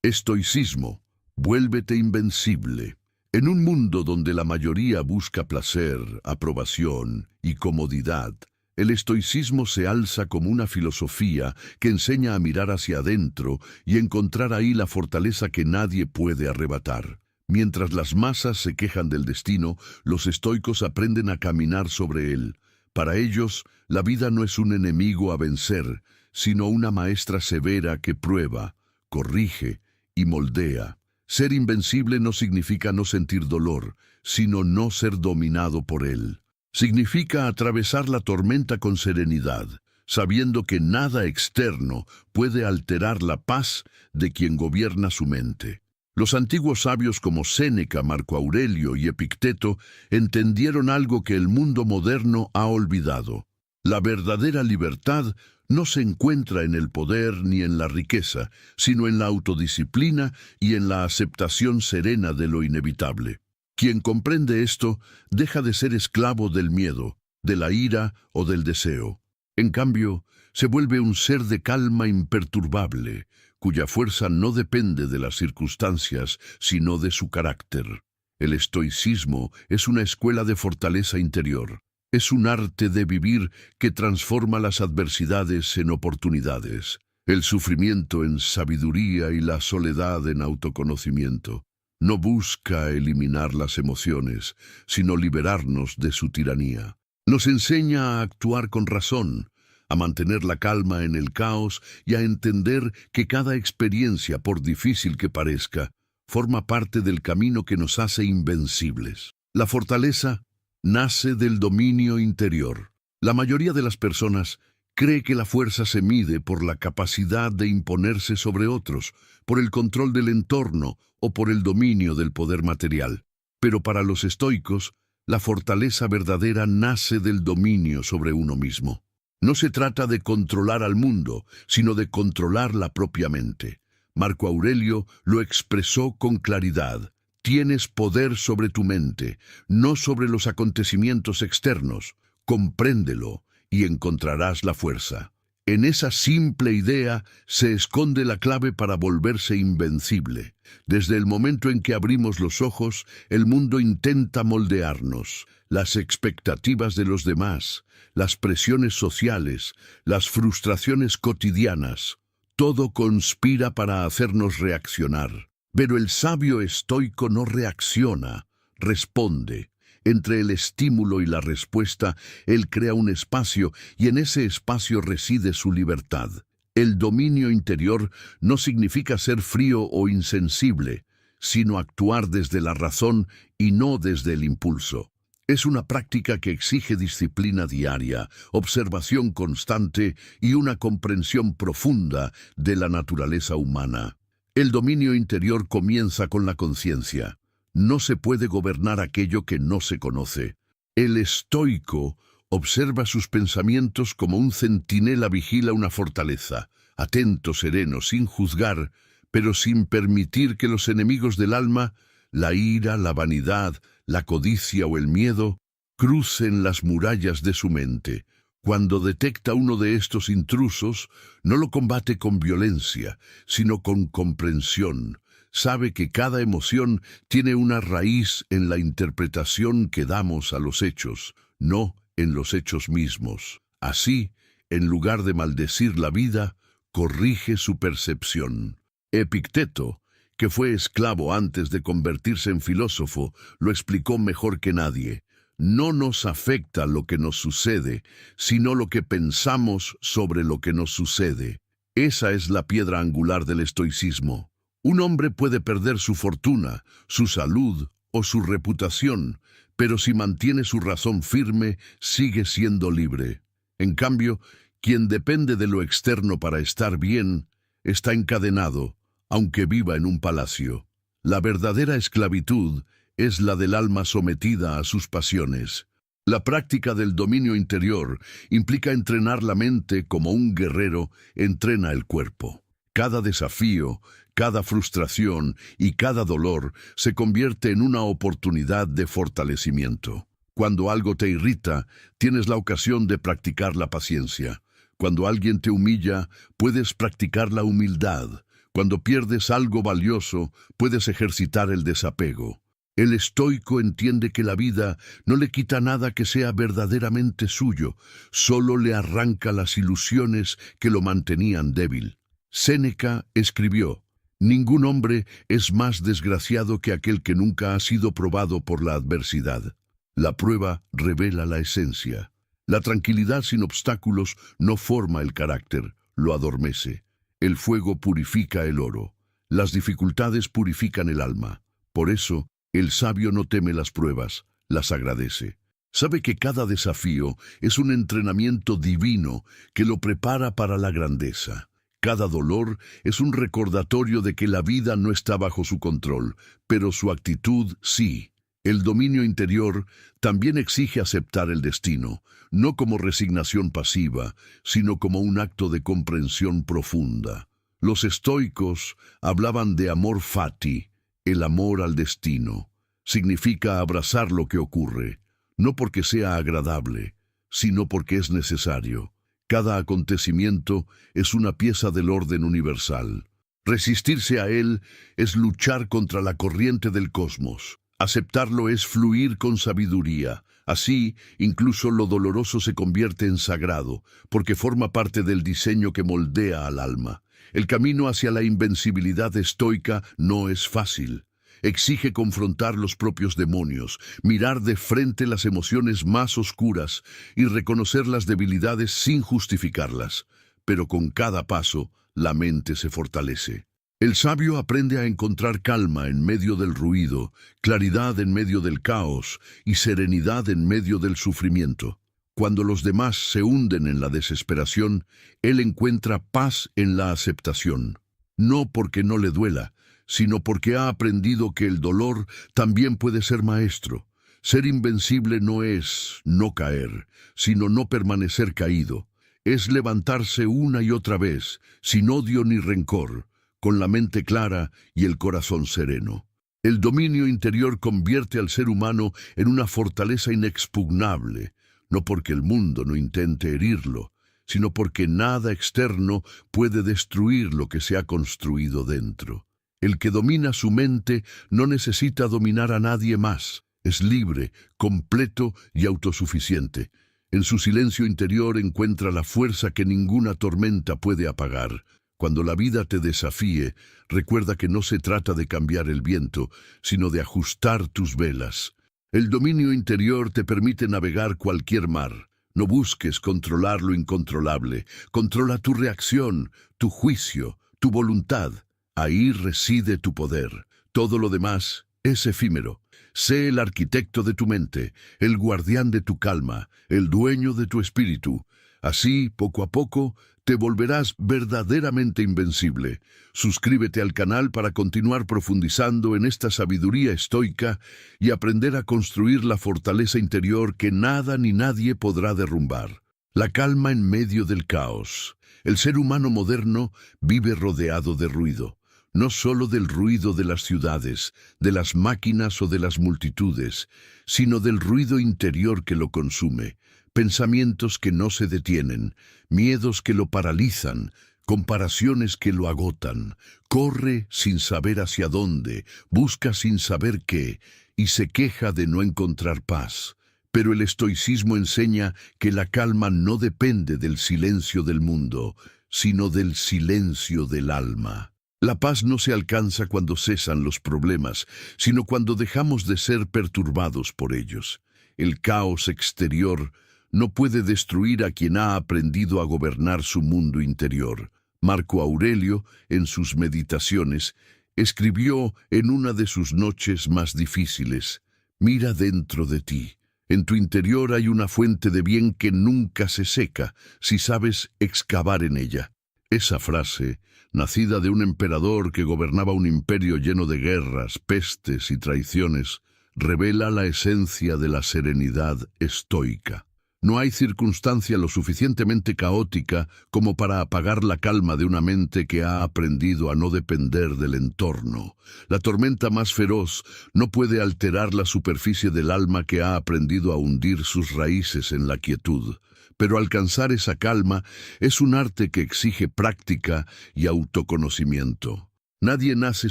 Estoicismo. Vuélvete invencible. En un mundo donde la mayoría busca placer, aprobación y comodidad, el estoicismo se alza como una filosofía que enseña a mirar hacia adentro y encontrar ahí la fortaleza que nadie puede arrebatar. Mientras las masas se quejan del destino, los estoicos aprenden a caminar sobre él. Para ellos, la vida no es un enemigo a vencer, sino una maestra severa que prueba, corrige y moldea. Ser invencible no significa no sentir dolor, sino no ser dominado por él. Significa atravesar la tormenta con serenidad, sabiendo que nada externo puede alterar la paz de quien gobierna su mente. Los antiguos sabios como Séneca, Marco Aurelio y Epicteto entendieron algo que el mundo moderno ha olvidado. La verdadera libertad no se encuentra en el poder ni en la riqueza, sino en la autodisciplina y en la aceptación serena de lo inevitable. Quien comprende esto deja de ser esclavo del miedo, de la ira o del deseo. En cambio, se vuelve un ser de calma imperturbable, cuya fuerza no depende de las circunstancias, sino de su carácter. El estoicismo es una escuela de fortaleza interior. Es un arte de vivir que transforma las adversidades en oportunidades, el sufrimiento en sabiduría y la soledad en autoconocimiento. No busca eliminar las emociones, sino liberarnos de su tiranía. Nos enseña a actuar con razón, a mantener la calma en el caos y a entender que cada experiencia, por difícil que parezca, forma parte del camino que nos hace invencibles. La fortaleza nace del dominio interior. La mayoría de las personas cree que la fuerza se mide por la capacidad de imponerse sobre otros, por el control del entorno o por el dominio del poder material. Pero para los estoicos, la fortaleza verdadera nace del dominio sobre uno mismo. No se trata de controlar al mundo, sino de controlar la propia mente. Marco Aurelio lo expresó con claridad. Tienes poder sobre tu mente, no sobre los acontecimientos externos. Compréndelo y encontrarás la fuerza. En esa simple idea se esconde la clave para volverse invencible. Desde el momento en que abrimos los ojos, el mundo intenta moldearnos. Las expectativas de los demás, las presiones sociales, las frustraciones cotidianas, todo conspira para hacernos reaccionar. Pero el sabio estoico no reacciona, responde. Entre el estímulo y la respuesta, él crea un espacio y en ese espacio reside su libertad. El dominio interior no significa ser frío o insensible, sino actuar desde la razón y no desde el impulso. Es una práctica que exige disciplina diaria, observación constante y una comprensión profunda de la naturaleza humana. El dominio interior comienza con la conciencia. No se puede gobernar aquello que no se conoce. El estoico observa sus pensamientos como un centinela vigila una fortaleza, atento, sereno, sin juzgar, pero sin permitir que los enemigos del alma, la ira, la vanidad, la codicia o el miedo, crucen las murallas de su mente. Cuando detecta uno de estos intrusos, no lo combate con violencia, sino con comprensión. Sabe que cada emoción tiene una raíz en la interpretación que damos a los hechos, no en los hechos mismos. Así, en lugar de maldecir la vida, corrige su percepción. Epicteto, que fue esclavo antes de convertirse en filósofo, lo explicó mejor que nadie. No nos afecta lo que nos sucede, sino lo que pensamos sobre lo que nos sucede. Esa es la piedra angular del estoicismo. Un hombre puede perder su fortuna, su salud o su reputación, pero si mantiene su razón firme, sigue siendo libre. En cambio, quien depende de lo externo para estar bien, está encadenado, aunque viva en un palacio. La verdadera esclavitud es la del alma sometida a sus pasiones. La práctica del dominio interior implica entrenar la mente como un guerrero entrena el cuerpo. Cada desafío, cada frustración y cada dolor se convierte en una oportunidad de fortalecimiento. Cuando algo te irrita, tienes la ocasión de practicar la paciencia. Cuando alguien te humilla, puedes practicar la humildad. Cuando pierdes algo valioso, puedes ejercitar el desapego. El estoico entiende que la vida no le quita nada que sea verdaderamente suyo, solo le arranca las ilusiones que lo mantenían débil. Séneca escribió: «Ningún hombre es más desgraciado que aquel que nunca ha sido probado por la adversidad. La prueba revela la esencia. La tranquilidad sin obstáculos no forma el carácter, lo adormece. El fuego purifica el oro. Las dificultades purifican el alma. Por eso, el sabio no teme las pruebas, las agradece. Sabe que cada desafío es un entrenamiento divino que lo prepara para la grandeza. Cada dolor es un recordatorio de que la vida no está bajo su control, pero su actitud sí. El dominio interior también exige aceptar el destino, no como resignación pasiva, sino como un acto de comprensión profunda. Los estoicos hablaban de amor fati, el amor al destino. Significa abrazar lo que ocurre, no porque sea agradable, sino porque es necesario. Cada acontecimiento es una pieza del orden universal. Resistirse a él es luchar contra la corriente del cosmos. Aceptarlo es fluir con sabiduría. Así, incluso lo doloroso se convierte en sagrado, porque forma parte del diseño que moldea al alma. El camino hacia la invencibilidad estoica no es fácil. Exige confrontar los propios demonios, mirar de frente las emociones más oscuras y reconocer las debilidades sin justificarlas. Pero con cada paso, la mente se fortalece. El sabio aprende a encontrar calma en medio del ruido, claridad en medio del caos y serenidad en medio del sufrimiento. Cuando los demás se hunden en la desesperación, él encuentra paz en la aceptación. No porque no le duela, sino porque ha aprendido que el dolor también puede ser maestro. Ser invencible no es no caer, sino no permanecer caído. Es levantarse una y otra vez, sin odio ni rencor, con la mente clara y el corazón sereno. El dominio interior convierte al ser humano en una fortaleza inexpugnable, no porque el mundo no intente herirlo, sino porque nada externo puede destruir lo que se ha construido dentro. El que domina su mente no necesita dominar a nadie más. Es libre, completo y autosuficiente. En su silencio interior encuentra la fuerza que ninguna tormenta puede apagar. Cuando la vida te desafíe, recuerda que no se trata de cambiar el viento, sino de ajustar tus velas. El dominio interior te permite navegar cualquier mar. No busques controlar lo incontrolable. Controla tu reacción, tu juicio, tu voluntad. Ahí reside tu poder. Todo lo demás es efímero. Sé el arquitecto de tu mente, el guardián de tu calma, el dueño de tu espíritu. Así, poco a poco, te volverás verdaderamente invencible. Suscríbete al canal para continuar profundizando en esta sabiduría estoica y aprender a construir la fortaleza interior que nada ni nadie podrá derrumbar. La calma en medio del caos. El ser humano moderno vive rodeado de ruido. No solo del ruido de las ciudades, de las máquinas o de las multitudes, sino del ruido interior que lo consume. Pensamientos que no se detienen, miedos que lo paralizan, comparaciones que lo agotan. Corre sin saber hacia dónde, busca sin saber qué, y se queja de no encontrar paz. Pero el estoicismo enseña que la calma no depende del silencio del mundo, sino del silencio del alma. La paz no se alcanza cuando cesan los problemas, sino cuando dejamos de ser perturbados por ellos. El caos exterior no puede destruir a quien ha aprendido a gobernar su mundo interior. Marco Aurelio, en sus meditaciones, escribió en una de sus noches más difíciles: «Mira dentro de ti. En tu interior hay una fuente de bien que nunca se seca, si sabes excavar en ella». Esa frase, nacida de un emperador que gobernaba un imperio lleno de guerras, pestes y traiciones, revela la esencia de la serenidad estoica. No hay circunstancia lo suficientemente caótica como para apagar la calma de una mente que ha aprendido a no depender del entorno. La tormenta más feroz no puede alterar la superficie del alma que ha aprendido a hundir sus raíces en la quietud. Pero alcanzar esa calma es un arte que exige práctica y autoconocimiento. Nadie nace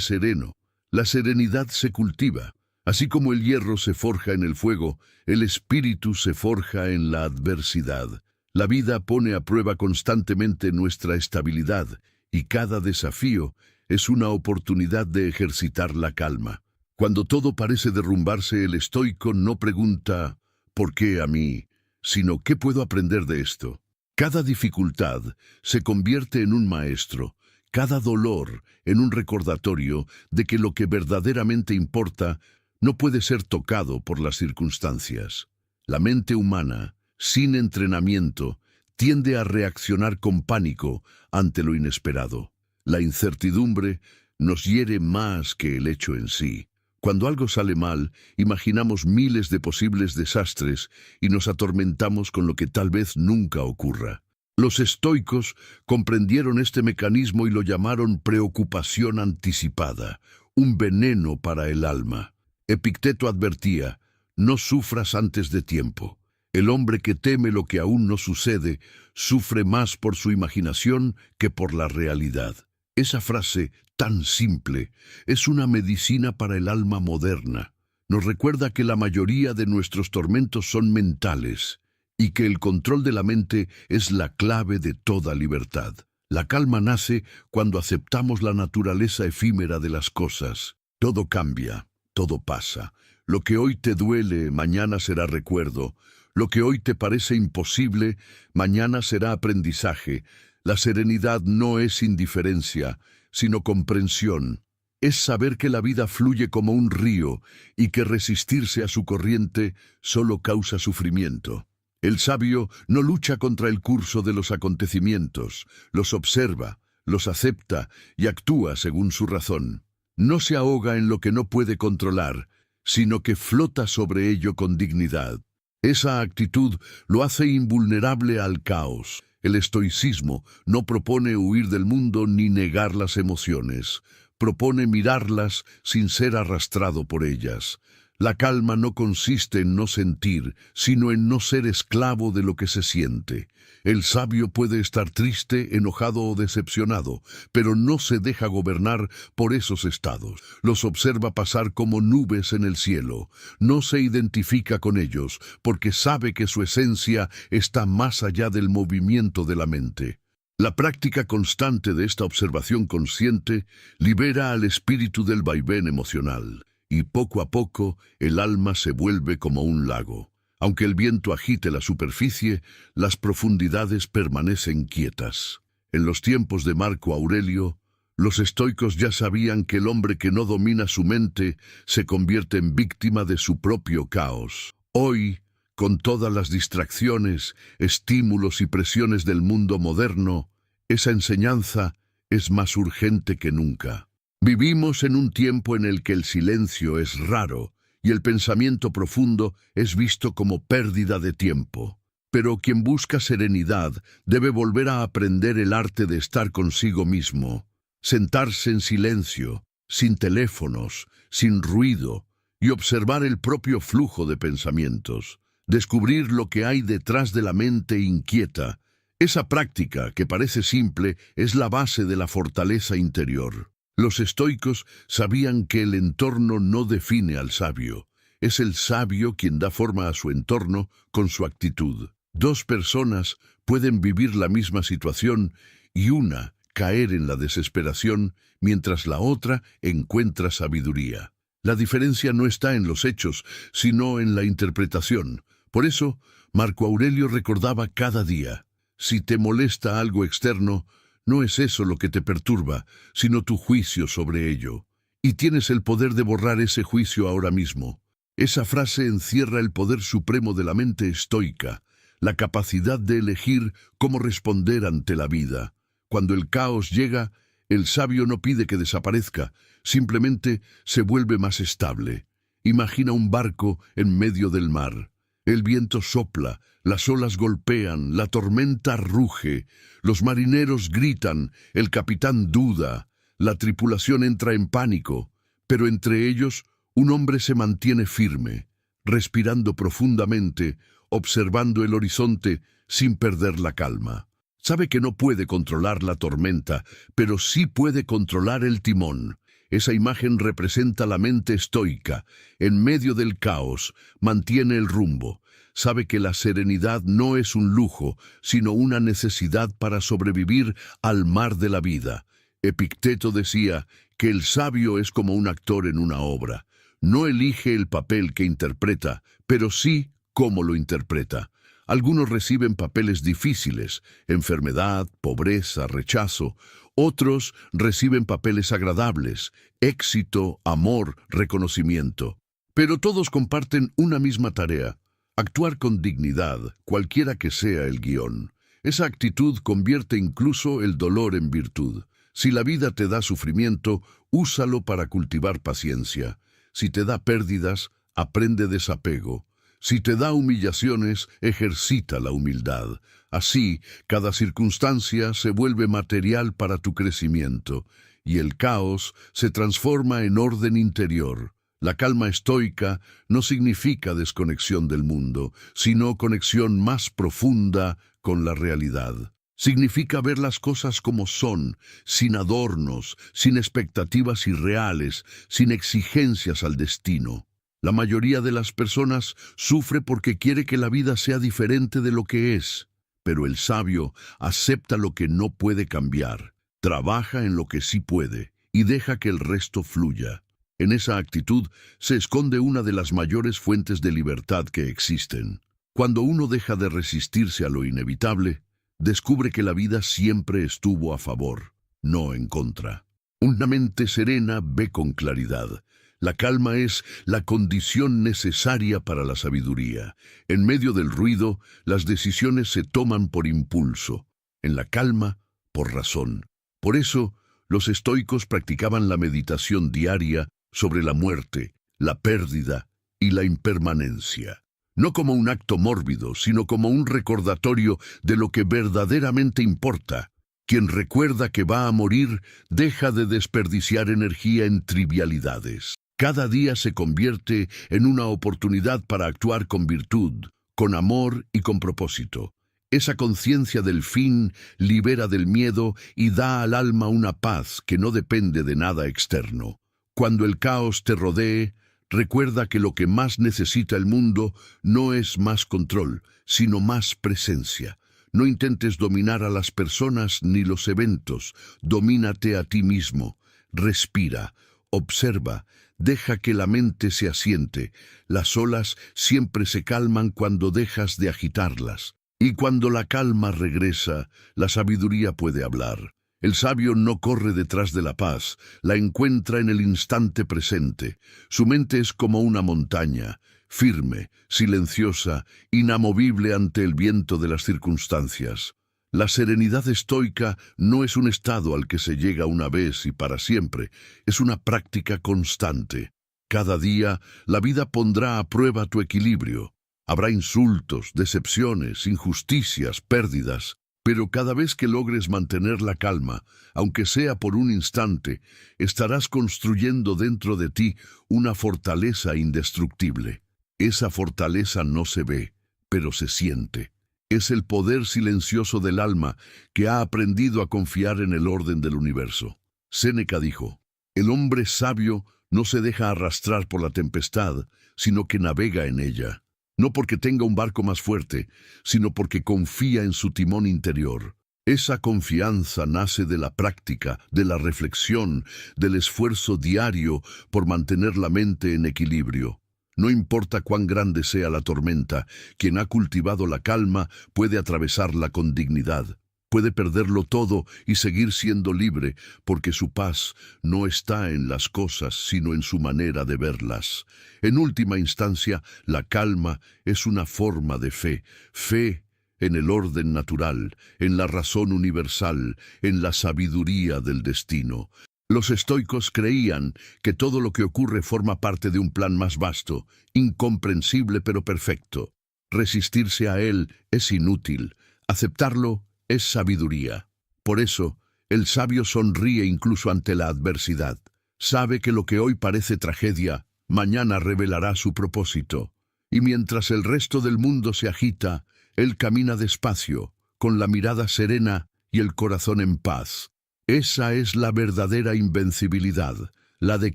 sereno. La serenidad se cultiva. Así como el hierro se forja en el fuego, el espíritu se forja en la adversidad. La vida pone a prueba constantemente nuestra estabilidad, y cada desafío es una oportunidad de ejercitar la calma. Cuando todo parece derrumbarse, el estoico no pregunta ¿por qué a mí?, sino ¿qué puedo aprender de esto? Cada dificultad se convierte en un maestro, cada dolor en un recordatorio de que lo que verdaderamente importa no puede ser tocado por las circunstancias. La mente humana, sin entrenamiento, tiende a reaccionar con pánico ante lo inesperado. La incertidumbre nos hiere más que el hecho en sí. Cuando algo sale mal, imaginamos miles de posibles desastres y nos atormentamos con lo que tal vez nunca ocurra. Los estoicos comprendieron este mecanismo y lo llamaron preocupación anticipada, un veneno para el alma. Epicteto advertía, no sufras antes de tiempo. El hombre que teme lo que aún no sucede, sufre más por su imaginación que por la realidad. Esa frase, tan simple, es una medicina para el alma moderna. Nos recuerda que la mayoría de nuestros tormentos son mentales y que el control de la mente es la clave de toda libertad. La calma nace cuando aceptamos la naturaleza efímera de las cosas. Todo cambia, todo pasa. Lo que hoy te duele, mañana será recuerdo. Lo que hoy te parece imposible, mañana será aprendizaje. La serenidad no es indiferencia, sino comprensión. Es saber que la vida fluye como un río y que resistirse a su corriente solo causa sufrimiento. El sabio no lucha contra el curso de los acontecimientos, los observa, los acepta y actúa según su razón. No se ahoga en lo que no puede controlar, sino que flota sobre ello con dignidad. Esa actitud lo hace invulnerable al caos. El estoicismo no propone huir del mundo ni negar las emociones. Propone mirarlas sin ser arrastrado por ellas. La calma no consiste en no sentir, sino en no ser esclavo de lo que se siente. El sabio puede estar triste, enojado o decepcionado, pero no se deja gobernar por esos estados. Los observa pasar como nubes en el cielo. No se identifica con ellos, porque sabe que su esencia está más allá del movimiento de la mente. La práctica constante de esta observación consciente libera al espíritu del vaivén emocional. Y poco a poco el alma se vuelve como un lago. Aunque el viento agite la superficie, las profundidades permanecen quietas. En los tiempos de Marco Aurelio, los estoicos ya sabían que el hombre que no domina su mente se convierte en víctima de su propio caos. Hoy, con todas las distracciones, estímulos y presiones del mundo moderno, esa enseñanza es más urgente que nunca. Vivimos en un tiempo en el que el silencio es raro y el pensamiento profundo es visto como pérdida de tiempo. Pero quien busca serenidad debe volver a aprender el arte de estar consigo mismo, sentarse en silencio, sin teléfonos, sin ruido, y observar el propio flujo de pensamientos, descubrir lo que hay detrás de la mente inquieta. Esa práctica, que parece simple, es la base de la fortaleza interior. Los estoicos sabían que el entorno no define al sabio. Es el sabio quien da forma a su entorno con su actitud. Dos personas pueden vivir la misma situación y una caer en la desesperación mientras la otra encuentra sabiduría. La diferencia no está en los hechos, sino en la interpretación. Por eso, Marco Aurelio recordaba cada día: si te molesta algo externo, no es eso lo que te perturba, sino tu juicio sobre ello. Y tienes el poder de borrar ese juicio ahora mismo. Esa frase encierra el poder supremo de la mente estoica, la capacidad de elegir cómo responder ante la vida. Cuando el caos llega, el sabio no pide que desaparezca, simplemente se vuelve más estable. Imagina un barco en medio del mar. El viento sopla, las olas golpean, la tormenta ruge, los marineros gritan, el capitán duda, la tripulación entra en pánico, pero entre ellos un hombre se mantiene firme, respirando profundamente, observando el horizonte sin perder la calma. Sabe que no puede controlar la tormenta, pero sí puede controlar el timón. Esa imagen representa la mente estoica. En medio del caos, mantiene el rumbo. Sabe que la serenidad no es un lujo, sino una necesidad para sobrevivir al mar de la vida. Epicteto decía que el sabio es como un actor en una obra. No elige el papel que interpreta, pero sí cómo lo interpreta. Algunos reciben papeles difíciles, enfermedad, pobreza, rechazo. Otros reciben papeles agradables, éxito, amor, reconocimiento. Pero todos comparten una misma tarea: actuar con dignidad, cualquiera que sea el guión. Esa actitud convierte incluso el dolor en virtud. Si la vida te da sufrimiento, úsalo para cultivar paciencia. Si te da pérdidas, aprende desapego. Si te da humillaciones, ejercita la humildad. Así, cada circunstancia se vuelve material para tu crecimiento, y el caos se transforma en orden interior. La calma estoica no significa desconexión del mundo, sino conexión más profunda con la realidad. Significa ver las cosas como son, sin adornos, sin expectativas irreales, sin exigencias al destino. La mayoría de las personas sufre porque quiere que la vida sea diferente de lo que es, pero el sabio acepta lo que no puede cambiar, trabaja en lo que sí puede y deja que el resto fluya. En esa actitud se esconde una de las mayores fuentes de libertad que existen. Cuando uno deja de resistirse a lo inevitable, descubre que la vida siempre estuvo a favor, no en contra. Una mente serena ve con claridad. La calma es la condición necesaria para la sabiduría. En medio del ruido, las decisiones se toman por impulso. En la calma, por razón. Por eso, los estoicos practicaban la meditación diaria sobre la muerte, la pérdida y la impermanencia. No como un acto mórbido, sino como un recordatorio de lo que verdaderamente importa. Quien recuerda que va a morir deja de desperdiciar energía en trivialidades. Cada día se convierte en una oportunidad para actuar con virtud, con amor y con propósito. Esa conciencia del fin libera del miedo y da al alma una paz que no depende de nada externo. Cuando el caos te rodee, recuerda que lo que más necesita el mundo no es más control, sino más presencia. No intentes dominar a las personas ni los eventos. Domínate a ti mismo. Respira, observa, deja que la mente se asiente. Las olas siempre se calman cuando dejas de agitarlas. Y cuando la calma regresa, la sabiduría puede hablar. El sabio no corre detrás de la paz, la encuentra en el instante presente. Su mente es como una montaña, firme, silenciosa, inamovible ante el viento de las circunstancias. La serenidad estoica no es un estado al que se llega una vez y para siempre, es una práctica constante. Cada día, la vida pondrá a prueba tu equilibrio. Habrá insultos, decepciones, injusticias, pérdidas. Pero cada vez que logres mantener la calma, aunque sea por un instante, estarás construyendo dentro de ti una fortaleza indestructible. Esa fortaleza no se ve, pero se siente. Es el poder silencioso del alma que ha aprendido a confiar en el orden del universo. Séneca dijo: el hombre sabio no se deja arrastrar por la tempestad, sino que navega en ella. No porque tenga un barco más fuerte, sino porque confía en su timón interior. Esa confianza nace de la práctica, de la reflexión, del esfuerzo diario por mantener la mente en equilibrio. No importa cuán grande sea la tormenta, quien ha cultivado la calma puede atravesarla con dignidad. Puede perderlo todo y seguir siendo libre, porque su paz no está en las cosas, sino en su manera de verlas. En última instancia, la calma es una forma de fe. Fe en el orden natural, en la razón universal, en la sabiduría del destino. Los estoicos creían que todo lo que ocurre forma parte de un plan más vasto, incomprensible pero perfecto. Resistirse a él es inútil. Aceptarlo es sabiduría. Por eso, el sabio sonríe incluso ante la adversidad. Sabe que lo que hoy parece tragedia, mañana revelará su propósito. Y mientras el resto del mundo se agita, él camina despacio, con la mirada serena y el corazón en paz. Esa es la verdadera invencibilidad, la de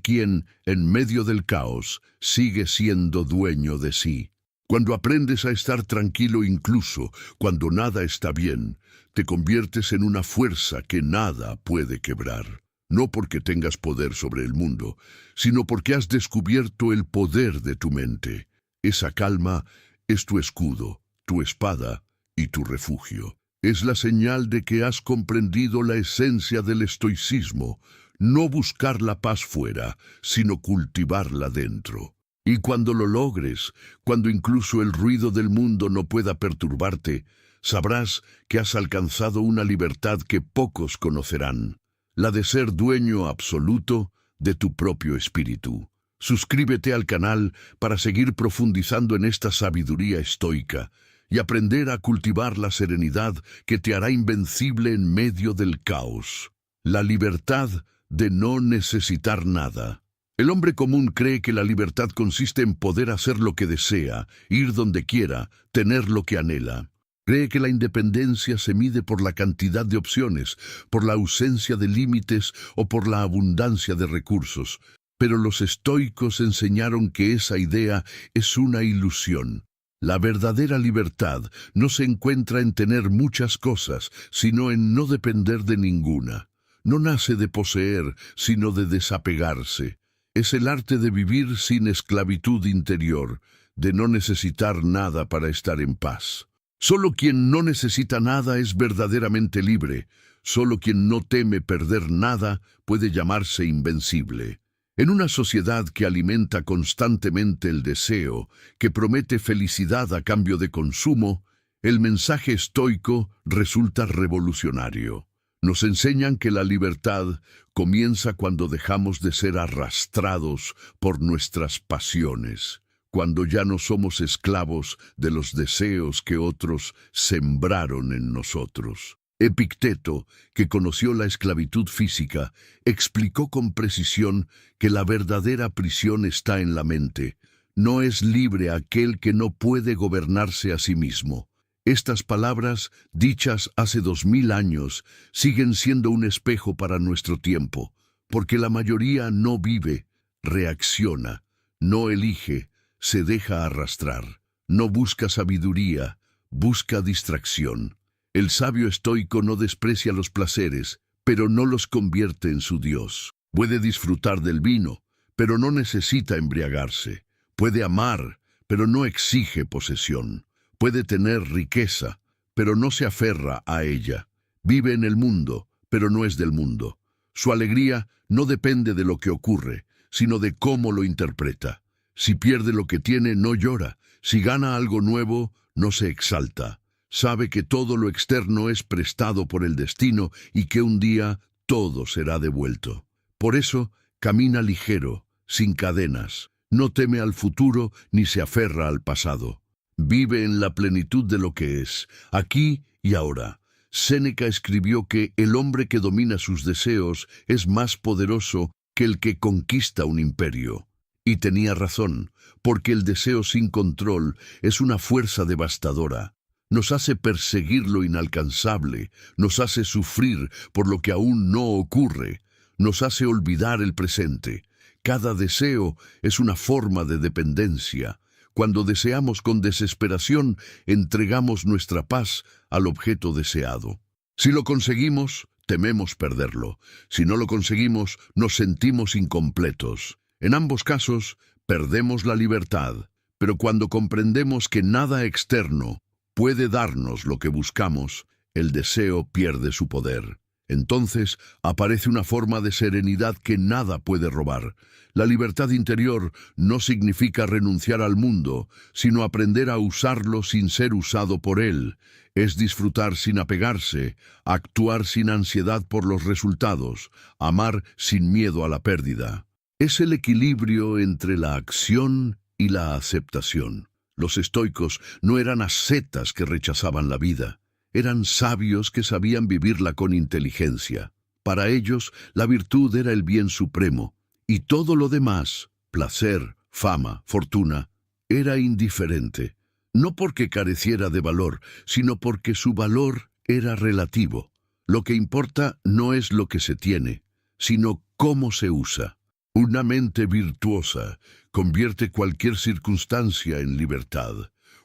quien, en medio del caos, sigue siendo dueño de sí. Cuando aprendes a estar tranquilo incluso cuando nada está bien, te conviertes en una fuerza que nada puede quebrar. No porque tengas poder sobre el mundo, sino porque has descubierto el poder de tu mente. Esa calma es tu escudo, tu espada y tu refugio. Es la señal de que has comprendido la esencia del estoicismo, no buscar la paz fuera, sino cultivarla dentro. Y cuando lo logres, cuando incluso el ruido del mundo no pueda perturbarte, sabrás que has alcanzado una libertad que pocos conocerán, la de ser dueño absoluto de tu propio espíritu. Suscríbete al canal para seguir profundizando en esta sabiduría estoica y aprender a cultivar la serenidad que te hará invencible en medio del caos. La libertad de no necesitar nada. El hombre común cree que la libertad consiste en poder hacer lo que desea, ir donde quiera, tener lo que anhela. Cree que la independencia se mide por la cantidad de opciones, por la ausencia de límites o por la abundancia de recursos. Pero los estoicos enseñaron que esa idea es una ilusión. La verdadera libertad no se encuentra en tener muchas cosas, sino en no depender de ninguna. No nace de poseer, sino de desapegarse. Es el arte de vivir sin esclavitud interior, de no necesitar nada para estar en paz. Solo quien no necesita nada es verdaderamente libre. Solo quien no teme perder nada puede llamarse invencible. En una sociedad que alimenta constantemente el deseo, que promete felicidad a cambio de consumo, el mensaje estoico resulta revolucionario. Nos enseñan que la libertad comienza cuando dejamos de ser arrastrados por nuestras pasiones, cuando ya no somos esclavos de los deseos que otros sembraron en nosotros. Epicteto, que conoció la esclavitud física, explicó con precisión que la verdadera prisión está en la mente. No es libre aquel que no puede gobernarse a sí mismo. Estas palabras, dichas hace 2000 años, siguen siendo un espejo para nuestro tiempo, porque la mayoría no vive, reacciona, no elige, se deja arrastrar, no busca sabiduría, busca distracción. El sabio estoico no desprecia los placeres, pero no los convierte en su Dios. Puede disfrutar del vino, pero no necesita embriagarse. Puede amar, pero no exige posesión. Puede tener riqueza, pero no se aferra a ella. Vive en el mundo, pero no es del mundo. Su alegría no depende de lo que ocurre, sino de cómo lo interpreta. Si pierde lo que tiene, no llora. Si gana algo nuevo, no se exalta. Sabe que todo lo externo es prestado por el destino y que un día todo será devuelto. Por eso, camina ligero, sin cadenas. No teme al futuro ni se aferra al pasado. Vive en la plenitud de lo que es, aquí y ahora. Séneca escribió que el hombre que domina sus deseos es más poderoso que el que conquista un imperio. Y tenía razón, porque el deseo sin control es una fuerza devastadora. Nos hace perseguir lo inalcanzable, nos hace sufrir por lo que aún no ocurre, nos hace olvidar el presente. Cada deseo es una forma de dependencia. Cuando deseamos con desesperación, entregamos nuestra paz al objeto deseado. Si lo conseguimos, tememos perderlo. Si no lo conseguimos, nos sentimos incompletos. En ambos casos, perdemos la libertad. Pero cuando comprendemos que nada externo puede darnos lo que buscamos, el deseo pierde su poder. Entonces aparece una forma de serenidad que nada puede robar. La libertad interior no significa renunciar al mundo, sino aprender a usarlo sin ser usado por él. Es disfrutar sin apegarse, actuar sin ansiedad por los resultados, amar sin miedo a la pérdida. Es el equilibrio entre la acción y la aceptación. Los estoicos no eran ascetas que rechazaban la vida. Eran sabios que sabían vivirla con inteligencia. Para ellos, la virtud era el bien supremo, y todo lo demás, placer, fama, fortuna, era indiferente. No porque careciera de valor, sino porque su valor era relativo. Lo que importa no es lo que se tiene, sino cómo se usa. Una mente virtuosa convierte cualquier circunstancia en libertad.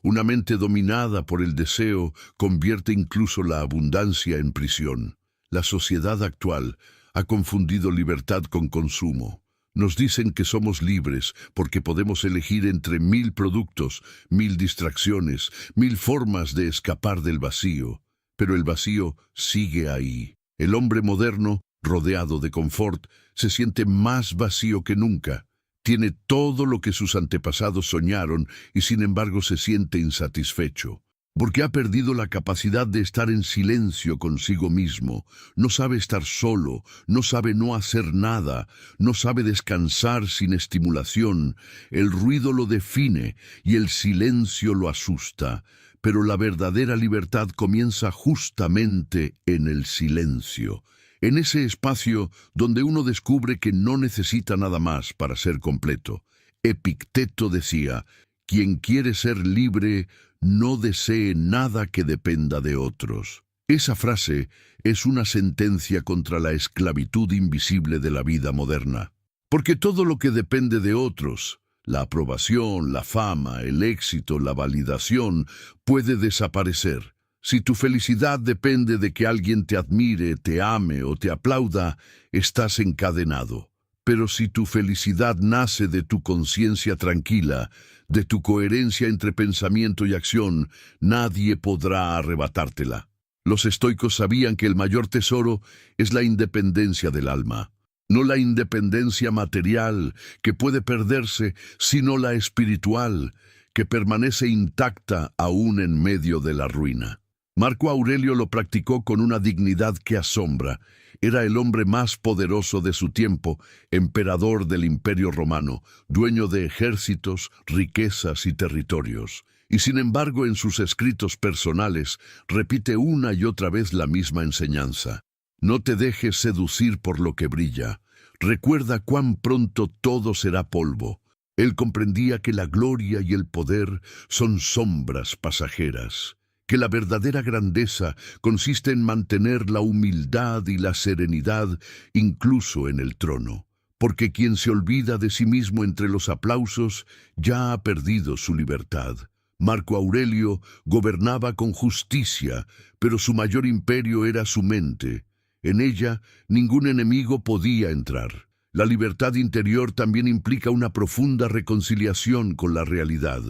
Una mente dominada por el deseo convierte incluso la abundancia en prisión. La sociedad actual ha confundido libertad con consumo. Nos dicen que somos libres porque podemos elegir entre 1000 productos, 1000 distracciones, 1000 formas de escapar del vacío. Pero el vacío sigue ahí. El hombre moderno, rodeado de confort, se siente más vacío que nunca. Tiene todo lo que sus antepasados soñaron y sin embargo se siente insatisfecho. Porque ha perdido la capacidad de estar en silencio consigo mismo. No sabe estar solo, no sabe no hacer nada, no sabe descansar sin estimulación. El ruido lo define y el silencio lo asusta. Pero la verdadera libertad comienza justamente en el silencio. En ese espacio donde uno descubre que no necesita nada más para ser completo. Epicteto decía, quien quiere ser libre no desee nada que dependa de otros. Esa frase es una sentencia contra la esclavitud invisible de la vida moderna. Porque todo lo que depende de otros, la aprobación, la fama, el éxito, la validación, puede desaparecer. Si tu felicidad depende de que alguien te admire, te ame o te aplauda, estás encadenado. Pero si tu felicidad nace de tu conciencia tranquila, de tu coherencia entre pensamiento y acción, nadie podrá arrebatártela. Los estoicos sabían que el mayor tesoro es la independencia del alma. No la independencia material, que puede perderse, sino la espiritual, que permanece intacta aún en medio de la ruina. Marco Aurelio lo practicó con una dignidad que asombra. Era el hombre más poderoso de su tiempo, emperador del Imperio Romano, dueño de ejércitos, riquezas y territorios. Y sin embargo, en sus escritos personales, repite una y otra vez la misma enseñanza. No te dejes seducir por lo que brilla. Recuerda cuán pronto todo será polvo. Él comprendía que la gloria y el poder son sombras pasajeras, que la verdadera grandeza consiste en mantener la humildad y la serenidad incluso en el trono, porque quien se olvida de sí mismo entre los aplausos ya ha perdido su libertad. Marco Aurelio gobernaba con justicia, pero su mayor imperio era su mente. En ella ningún enemigo podía entrar. La libertad interior también implica una profunda reconciliación con la realidad.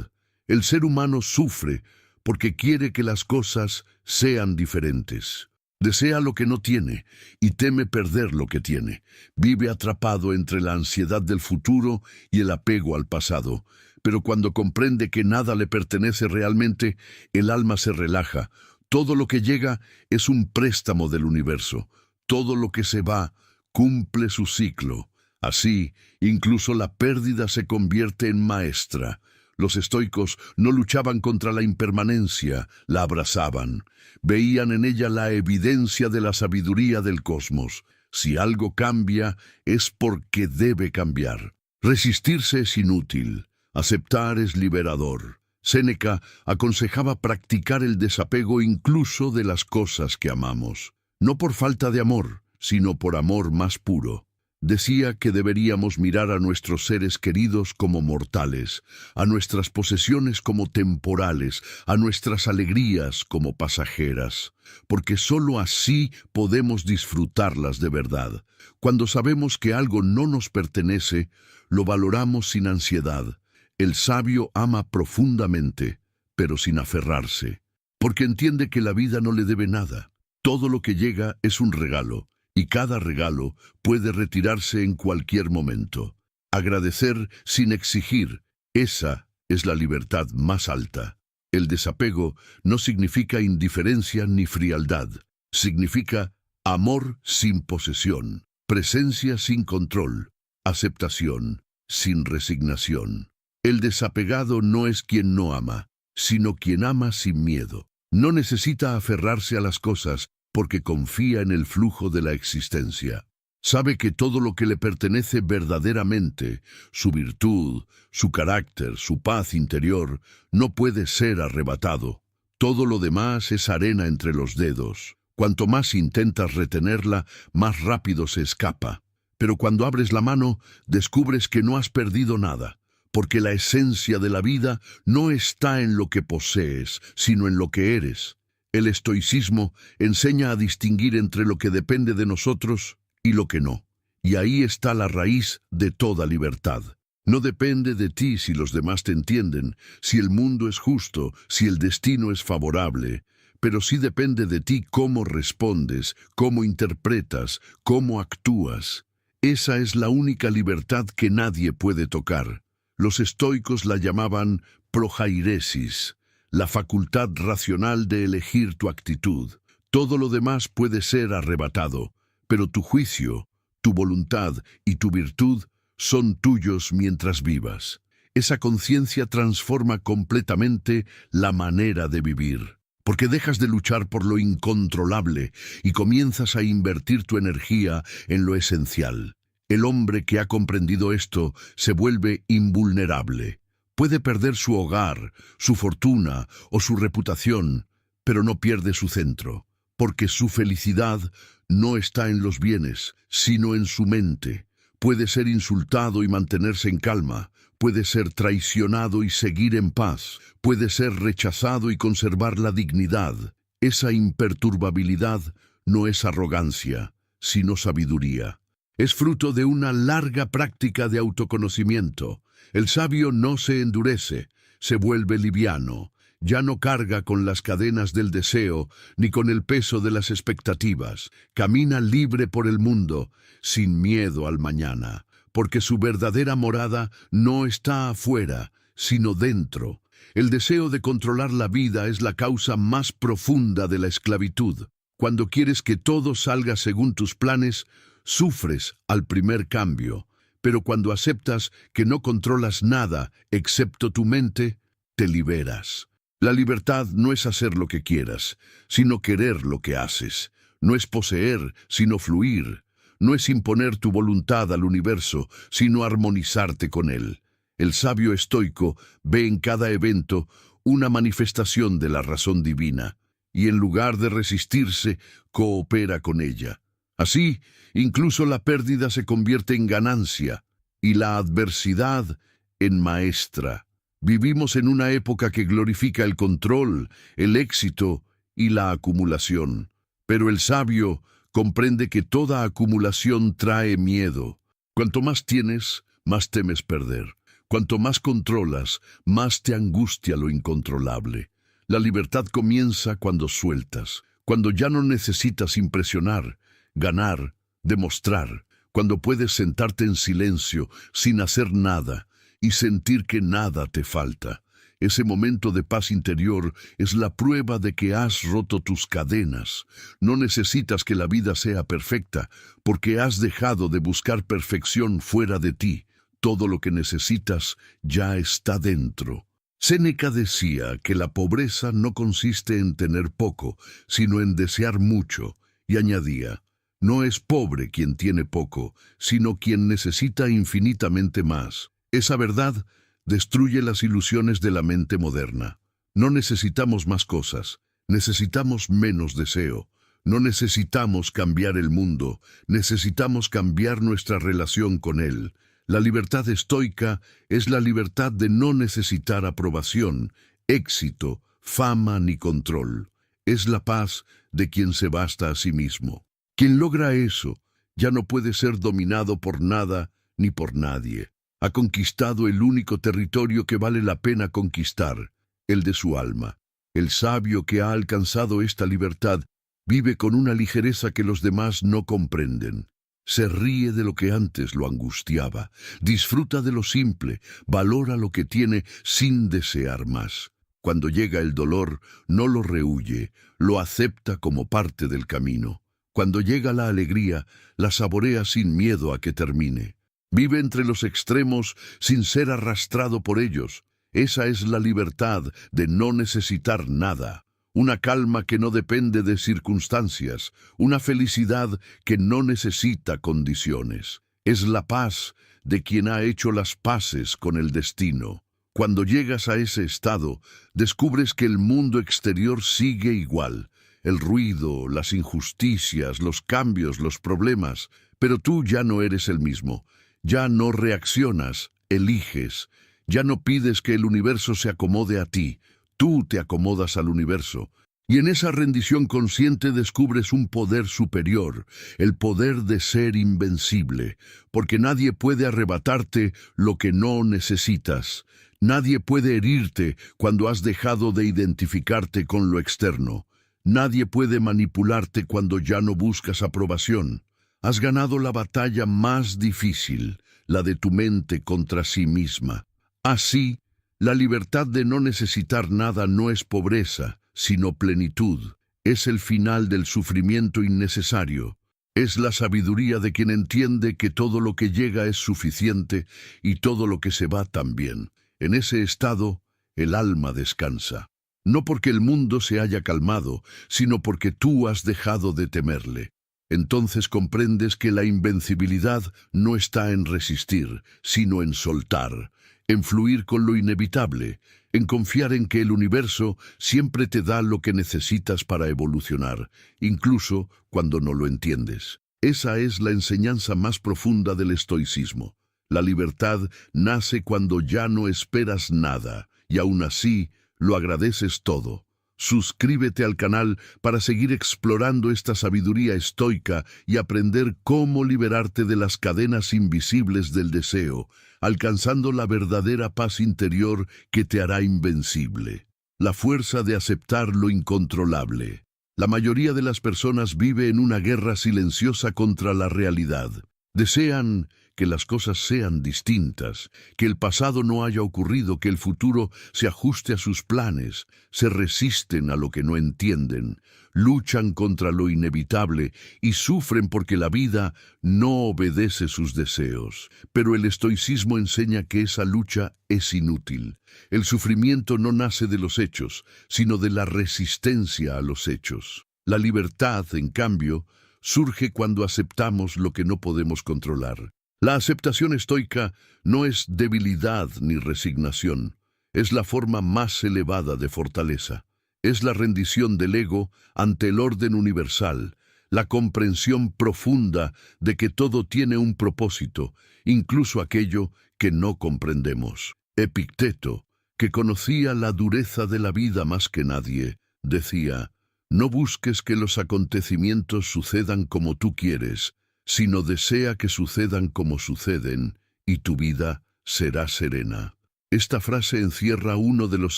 El ser humano sufre porque quiere que las cosas sean diferentes. Desea lo que no tiene y teme perder lo que tiene. Vive atrapado entre la ansiedad del futuro y el apego al pasado. Pero cuando comprende que nada le pertenece realmente, el alma se relaja. Todo lo que llega es un préstamo del universo. Todo lo que se va cumple su ciclo. Así, incluso la pérdida se convierte en maestra. Los estoicos no luchaban contra la impermanencia, la abrazaban. Veían en ella la evidencia de la sabiduría del cosmos. Si algo cambia, es porque debe cambiar. Resistirse es inútil. Aceptar es liberador. Séneca aconsejaba practicar el desapego incluso de las cosas que amamos. No por falta de amor, sino por amor más puro. Decía que deberíamos mirar a nuestros seres queridos como mortales, a nuestras posesiones como temporales, a nuestras alegrías como pasajeras, porque sólo así podemos disfrutarlas de verdad. Cuando sabemos que algo no nos pertenece, lo valoramos sin ansiedad. El sabio ama profundamente, pero sin aferrarse, porque entiende que la vida no le debe nada. Todo lo que llega es un regalo, y cada regalo puede retirarse en cualquier momento. Agradecer sin exigir, esa es la libertad más alta. El desapego no significa indiferencia ni frialdad. Significa amor sin posesión, presencia sin control, aceptación sin resignación. El desapegado no es quien no ama, sino quien ama sin miedo. No necesita aferrarse a las cosas porque confía en el flujo de la existencia. Sabe que todo lo que le pertenece verdaderamente, su virtud, su carácter, su paz interior, no puede ser arrebatado. Todo lo demás es arena entre los dedos. Cuanto más intentas retenerla, más rápido se escapa. Pero cuando abres la mano, descubres que no has perdido nada, porque la esencia de la vida no está en lo que posees, sino en lo que eres. El estoicismo enseña a distinguir entre lo que depende de nosotros y lo que no. Y ahí está la raíz de toda libertad. No depende de ti si los demás te entienden, si el mundo es justo, si el destino es favorable, pero sí depende de ti cómo respondes, cómo interpretas, cómo actúas. Esa es la única libertad que nadie puede tocar. Los estoicos la llamaban prohairesis, la facultad racional de elegir tu actitud. Todo lo demás puede ser arrebatado, pero tu juicio, tu voluntad y tu virtud son tuyos mientras vivas. Esa conciencia transforma completamente la manera de vivir, porque dejas de luchar por lo incontrolable y comienzas a invertir tu energía en lo esencial. El hombre que ha comprendido esto se vuelve invulnerable. Puede perder su hogar, su fortuna o su reputación, pero no pierde su centro, porque su felicidad no está en los bienes, sino en su mente. Puede ser insultado y mantenerse en calma, puede ser traicionado y seguir en paz, puede ser rechazado y conservar la dignidad. Esa imperturbabilidad no es arrogancia, sino sabiduría. Es fruto de una larga práctica de autoconocimiento. El sabio no se endurece, se vuelve liviano. Ya no carga con las cadenas del deseo, ni con el peso de las expectativas. Camina libre por el mundo, sin miedo al mañana, porque su verdadera morada no está afuera, sino dentro. El deseo de controlar la vida es la causa más profunda de la esclavitud. Cuando quieres que todo salga según tus planes, sufres al primer cambio. Pero cuando aceptas que no controlas nada excepto tu mente, te liberas. La libertad no es hacer lo que quieras, sino querer lo que haces. No es poseer, sino fluir. No es imponer tu voluntad al universo, sino armonizarte con él. El sabio estoico ve en cada evento una manifestación de la razón divina, y en lugar de resistirse, coopera con ella. Así, incluso la pérdida se convierte en ganancia, y la adversidad en maestra. Vivimos en una época que glorifica el control, el éxito y la acumulación. Pero el sabio comprende que toda acumulación trae miedo. Cuanto más tienes, más temes perder. Cuanto más controlas, más te angustia lo incontrolable. La libertad comienza cuando sueltas, cuando ya no necesitas impresionar, ganar, demostrar, cuando puedes sentarte en silencio, sin hacer nada, y sentir que nada te falta. Ese momento de paz interior es la prueba de que has roto tus cadenas. No necesitas que la vida sea perfecta, porque has dejado de buscar perfección fuera de ti. Todo lo que necesitas ya está dentro. Séneca decía que la pobreza no consiste en tener poco, sino en desear mucho, y añadía, no es pobre quien tiene poco, sino quien necesita infinitamente más. Esa verdad destruye las ilusiones de la mente moderna. No necesitamos más cosas, necesitamos menos deseo. No necesitamos cambiar el mundo, necesitamos cambiar nuestra relación con él. La libertad estoica es la libertad de no necesitar aprobación, éxito, fama ni control. Es la paz de quien se basta a sí mismo. Quien logra eso ya no puede ser dominado por nada ni por nadie. Ha conquistado el único territorio que vale la pena conquistar, el de su alma. El sabio que ha alcanzado esta libertad vive con una ligereza que los demás no comprenden. Se ríe de lo que antes lo angustiaba, disfruta de lo simple, valora lo que tiene sin desear más. Cuando llega el dolor, no lo rehúye, lo acepta como parte del camino. Cuando llega la alegría, la saborea sin miedo a que termine. Vive entre los extremos sin ser arrastrado por ellos. Esa es la libertad de no necesitar nada. Una calma que no depende de circunstancias. Una felicidad que no necesita condiciones. Es la paz de quien ha hecho las paces con el destino. Cuando llegas a ese estado, descubres que el mundo exterior sigue igual. El ruido, las injusticias, los cambios, los problemas. Pero tú ya no eres el mismo. Ya no reaccionas, eliges. Ya no pides que el universo se acomode a ti. Tú te acomodas al universo. Y en esa rendición consciente descubres un poder superior, el poder de ser invencible, porque nadie puede arrebatarte lo que no necesitas. Nadie puede herirte cuando has dejado de identificarte con lo externo. Nadie puede manipularte cuando ya no buscas aprobación. Has ganado la batalla más difícil, la de tu mente contra sí misma. Así, la libertad de no necesitar nada no es pobreza, sino plenitud. Es el final del sufrimiento innecesario. Es la sabiduría de quien entiende que todo lo que llega es suficiente y todo lo que se va también. En ese estado, el alma descansa. No porque el mundo se haya calmado, sino porque tú has dejado de temerle. Entonces comprendes que la invencibilidad no está en resistir, sino en soltar, en fluir con lo inevitable, en confiar en que el universo siempre te da lo que necesitas para evolucionar, incluso cuando no lo entiendes. Esa es la enseñanza más profunda del estoicismo. La libertad nace cuando ya no esperas nada, y aún así lo agradeces todo. Suscríbete al canal para seguir explorando esta sabiduría estoica y aprender cómo liberarte de las cadenas invisibles del deseo, alcanzando la verdadera paz interior que te hará invencible. La fuerza de aceptar lo incontrolable. La mayoría de las personas vive en una guerra silenciosa contra la realidad. Desean que las cosas sean distintas, que el pasado no haya ocurrido, que el futuro se ajuste a sus planes, se resisten a lo que no entienden, luchan contra lo inevitable y sufren porque la vida no obedece sus deseos. Pero el estoicismo enseña que esa lucha es inútil. El sufrimiento no nace de los hechos, sino de la resistencia a los hechos. La libertad, en cambio, surge cuando aceptamos lo que no podemos controlar. La aceptación estoica no es debilidad ni resignación, es la forma más elevada de fortaleza. Es la rendición del ego ante el orden universal, la comprensión profunda de que todo tiene un propósito, incluso aquello que no comprendemos. Epicteto, que conocía la dureza de la vida más que nadie, decía: «No busques que los acontecimientos sucedan como tú quieres, sino desea que sucedan como suceden, y tu vida será serena». Esta frase encierra uno de los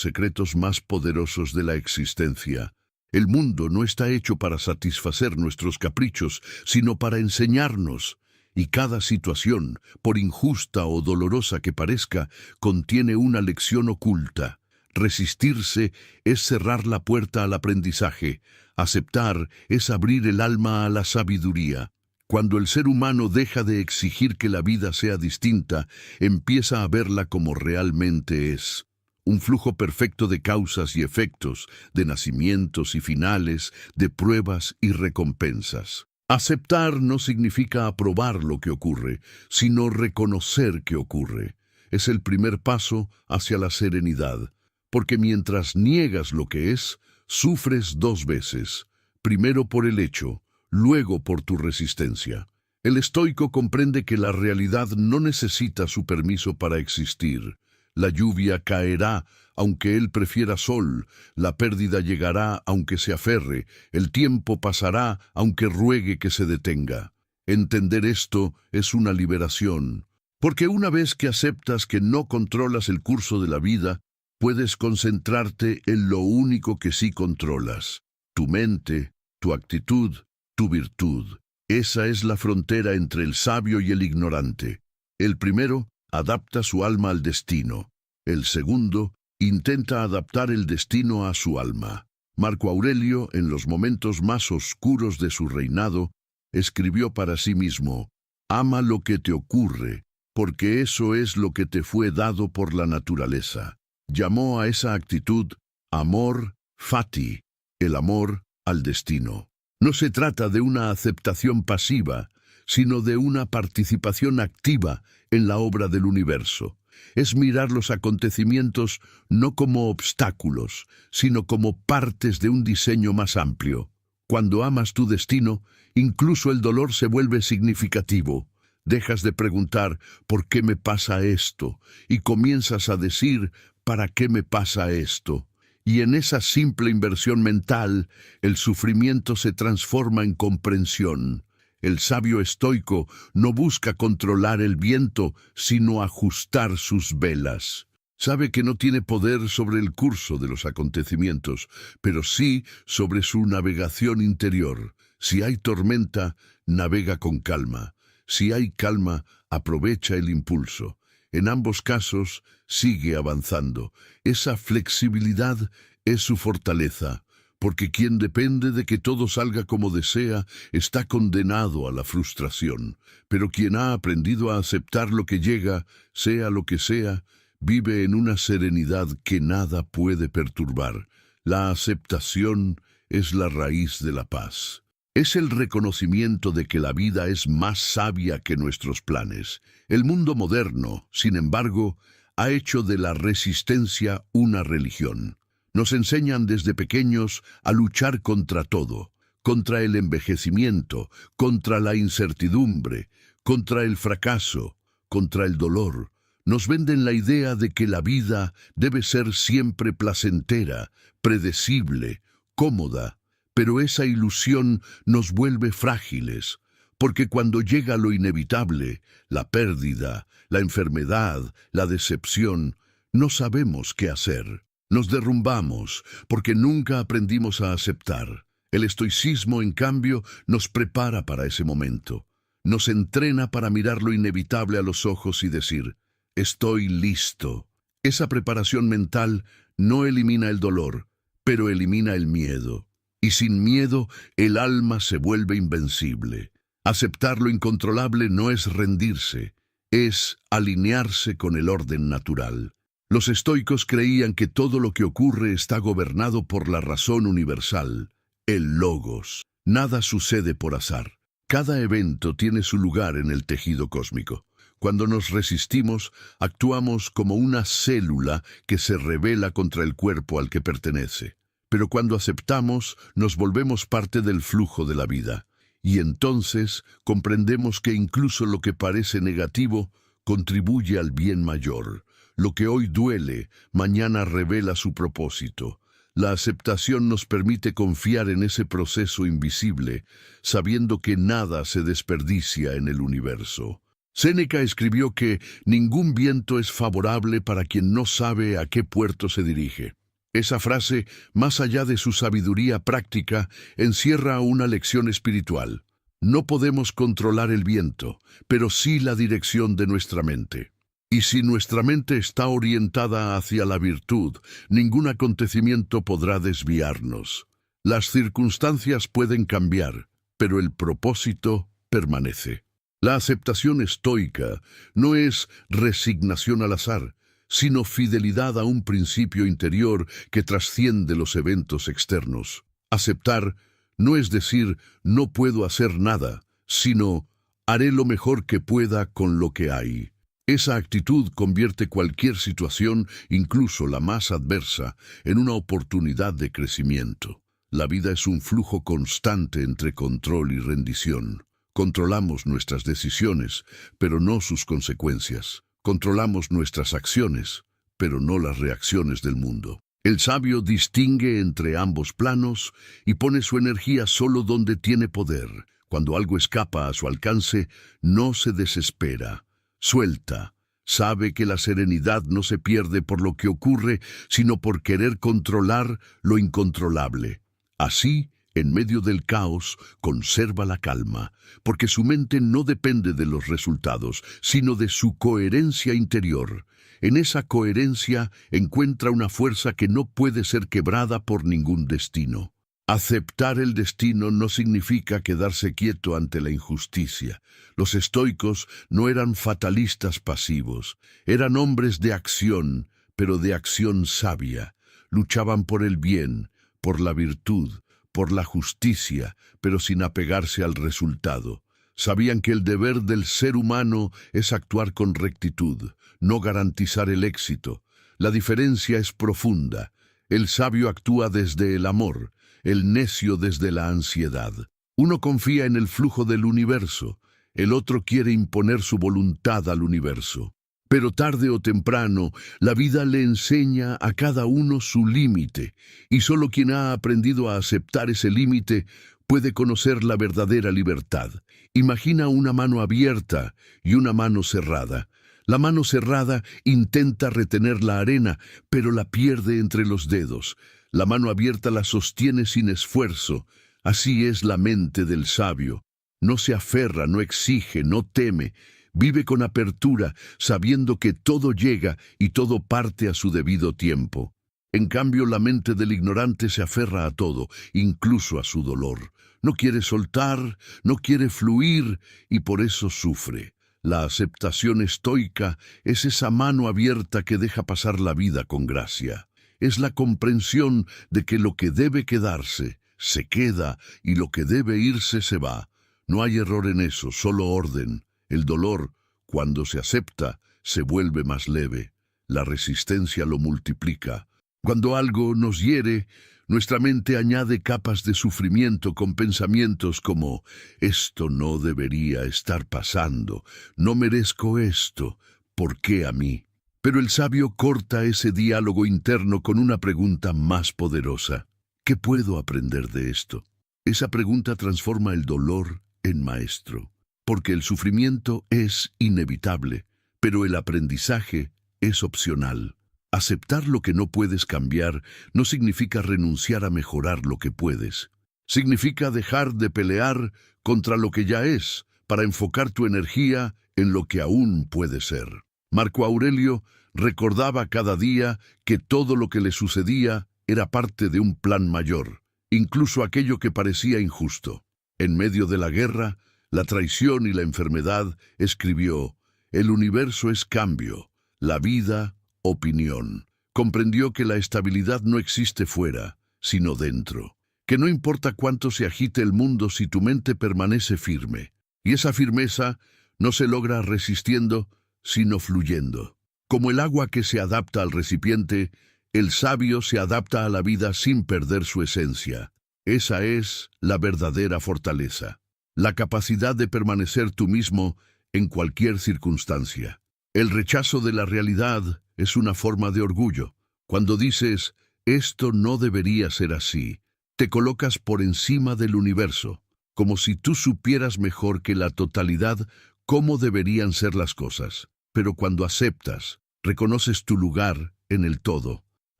secretos más poderosos de la existencia. El mundo no está hecho para satisfacer nuestros caprichos, sino para enseñarnos. Y cada situación, por injusta o dolorosa que parezca, contiene una lección oculta. Resistirse es cerrar la puerta al aprendizaje. Aceptar es abrir el alma a la sabiduría. Cuando el ser humano deja de exigir que la vida sea distinta, empieza a verla como realmente es. Un flujo perfecto de causas y efectos, de nacimientos y finales, de pruebas y recompensas. Aceptar no significa aprobar lo que ocurre, sino reconocer que ocurre. Es el primer paso hacia la serenidad, porque mientras niegas lo que es, sufres dos veces, primero por el hecho, luego por tu resistencia. El estoico comprende que la realidad no necesita su permiso para existir. La lluvia caerá aunque él prefiera sol, la pérdida llegará aunque se aferre, el tiempo pasará aunque ruegue que se detenga. Entender esto es una liberación, porque una vez que aceptas que no controlas el curso de la vida, puedes concentrarte en lo único que sí controlas: tu mente, tu actitud, tu virtud. Esa es la frontera entre el sabio y el ignorante. El primero adapta su alma al destino. El segundo intenta adaptar el destino a su alma. Marco Aurelio, en los momentos más oscuros de su reinado, escribió para sí mismo: «Ama lo que te ocurre, porque eso es lo que te fue dado por la naturaleza». Llamó a esa actitud amor fati, el amor al destino. No se trata de una aceptación pasiva, sino de una participación activa en la obra del universo. Es mirar los acontecimientos no como obstáculos, sino como partes de un diseño más amplio. Cuando amas tu destino, incluso el dolor se vuelve significativo. Dejas de preguntar ¿por qué me pasa esto? Y comienzas a decir ¿para qué me pasa esto? Y en esa simple inversión mental, el sufrimiento se transforma en comprensión. El sabio estoico no busca controlar el viento, sino ajustar sus velas. Sabe que no tiene poder sobre el curso de los acontecimientos, pero sí sobre su navegación interior. Si hay tormenta, navega con calma. Si hay calma, aprovecha el impulso. En ambos casos, sigue avanzando. Esa flexibilidad es su fortaleza, porque quien depende de que todo salga como desea está condenado a la frustración. Pero quien ha aprendido a aceptar lo que llega, sea lo que sea, vive en una serenidad que nada puede perturbar. La aceptación es la raíz de la paz. Es el reconocimiento de que la vida es más sabia que nuestros planes. El mundo moderno, sin embargo, ha hecho de la resistencia una religión. Nos enseñan desde pequeños a luchar contra todo, contra el envejecimiento, contra la incertidumbre, contra el fracaso, contra el dolor. Nos venden la idea de que la vida debe ser siempre placentera, predecible, cómoda. Pero esa ilusión nos vuelve frágiles, porque cuando llega lo inevitable, la pérdida, la enfermedad, la decepción, no sabemos qué hacer. Nos derrumbamos porque nunca aprendimos a aceptar. El estoicismo, en cambio, nos prepara para ese momento. Nos entrena para mirar lo inevitable a los ojos y decir, estoy listo. Esa preparación mental no elimina el dolor, pero elimina el miedo. Y sin miedo, el alma se vuelve invencible. Aceptar lo incontrolable no es rendirse, es alinearse con el orden natural. Los estoicos creían que todo lo que ocurre está gobernado por la razón universal, el logos. Nada sucede por azar. Cada evento tiene su lugar en el tejido cósmico. Cuando nos resistimos, actuamos como una célula que se rebela contra el cuerpo al que pertenece. Pero cuando aceptamos, nos volvemos parte del flujo de la vida. Y entonces comprendemos que incluso lo que parece negativo contribuye al bien mayor. Lo que hoy duele, mañana revela su propósito. La aceptación nos permite confiar en ese proceso invisible, sabiendo que nada se desperdicia en el universo. Séneca escribió que ningún viento es favorable para quien no sabe a qué puerto se dirige. Esa frase, más allá de su sabiduría práctica, encierra una lección espiritual. No podemos controlar el viento, pero sí la dirección de nuestra mente. Y si nuestra mente está orientada hacia la virtud, ningún acontecimiento podrá desviarnos. Las circunstancias pueden cambiar, pero el propósito permanece. La aceptación estoica no es resignación al azar, sino fidelidad a un principio interior que trasciende los eventos externos. Aceptar no es decir no puedo hacer nada, sino haré lo mejor que pueda con lo que hay. Esa actitud convierte cualquier situación, incluso la más adversa, en una oportunidad de crecimiento. La vida es un flujo constante entre control y rendición. Controlamos nuestras decisiones, pero no sus consecuencias. Controlamos nuestras acciones, pero no las reacciones del mundo. El sabio distingue entre ambos planos y pone su energía solo donde tiene poder. Cuando algo escapa a su alcance, no se desespera. Suelta. Sabe que la serenidad no se pierde por lo que ocurre, sino por querer controlar lo incontrolable. Así, en medio del caos, conserva la calma, porque su mente no depende de los resultados, sino de su coherencia interior. En esa coherencia encuentra una fuerza que no puede ser quebrada por ningún destino. Aceptar el destino no significa quedarse quieto ante la injusticia. Los estoicos no eran fatalistas pasivos, eran hombres de acción, pero de acción sabia. Luchaban por el bien, por la virtud, por la justicia, pero sin apegarse al resultado. Sabían que el deber del ser humano es actuar con rectitud, no garantizar el éxito. La diferencia es profunda. El sabio actúa desde el amor, el necio desde la ansiedad. Uno confía en el flujo del universo, el otro quiere imponer su voluntad al universo. Pero tarde o temprano, la vida le enseña a cada uno su límite, y solo quien ha aprendido a aceptar ese límite puede conocer la verdadera libertad. Imagina una mano abierta y una mano cerrada. La mano cerrada intenta retener la arena, pero la pierde entre los dedos. La mano abierta la sostiene sin esfuerzo. Así es la mente del sabio. No se aferra, no exige, no teme. Vive con apertura, sabiendo que todo llega y todo parte a su debido tiempo. En cambio, la mente del ignorante se aferra a todo, incluso a su dolor. No quiere soltar, no quiere fluir, y por eso sufre. La aceptación estoica es esa mano abierta que deja pasar la vida con gracia. Es la comprensión de que lo que debe quedarse, se queda, y lo que debe irse, se va. No hay error en eso, solo orden. El dolor, cuando se acepta, se vuelve más leve. La resistencia lo multiplica. Cuando algo nos hiere, nuestra mente añade capas de sufrimiento con pensamientos como «esto no debería estar pasando, no merezco esto, ¿por qué a mí?». Pero el sabio corta ese diálogo interno con una pregunta más poderosa. ¿Qué puedo aprender de esto? Esa pregunta transforma el dolor en maestro. Porque el sufrimiento es inevitable, pero el aprendizaje es opcional. Aceptar lo que no puedes cambiar no significa renunciar a mejorar lo que puedes. Significa dejar de pelear contra lo que ya es, para enfocar tu energía en lo que aún puede ser. Marco Aurelio recordaba cada día que todo lo que le sucedía era parte de un plan mayor, incluso aquello que parecía injusto. En medio de la guerra, la traición y la enfermedad, escribió: «El universo es cambio, la vida, opinión». Comprendió que la estabilidad no existe fuera, sino dentro. Que no importa cuánto se agite el mundo si tu mente permanece firme. Y esa firmeza no se logra resistiendo, sino fluyendo. Como el agua que se adapta al recipiente, el sabio se adapta a la vida sin perder su esencia. Esa es la verdadera fortaleza. La capacidad de permanecer tú mismo en cualquier circunstancia. El rechazo de la realidad es una forma de orgullo. Cuando dices, esto no debería ser así, te colocas por encima del universo, como si tú supieras mejor que la totalidad cómo deberían ser las cosas. Pero cuando aceptas, reconoces tu lugar en el todo.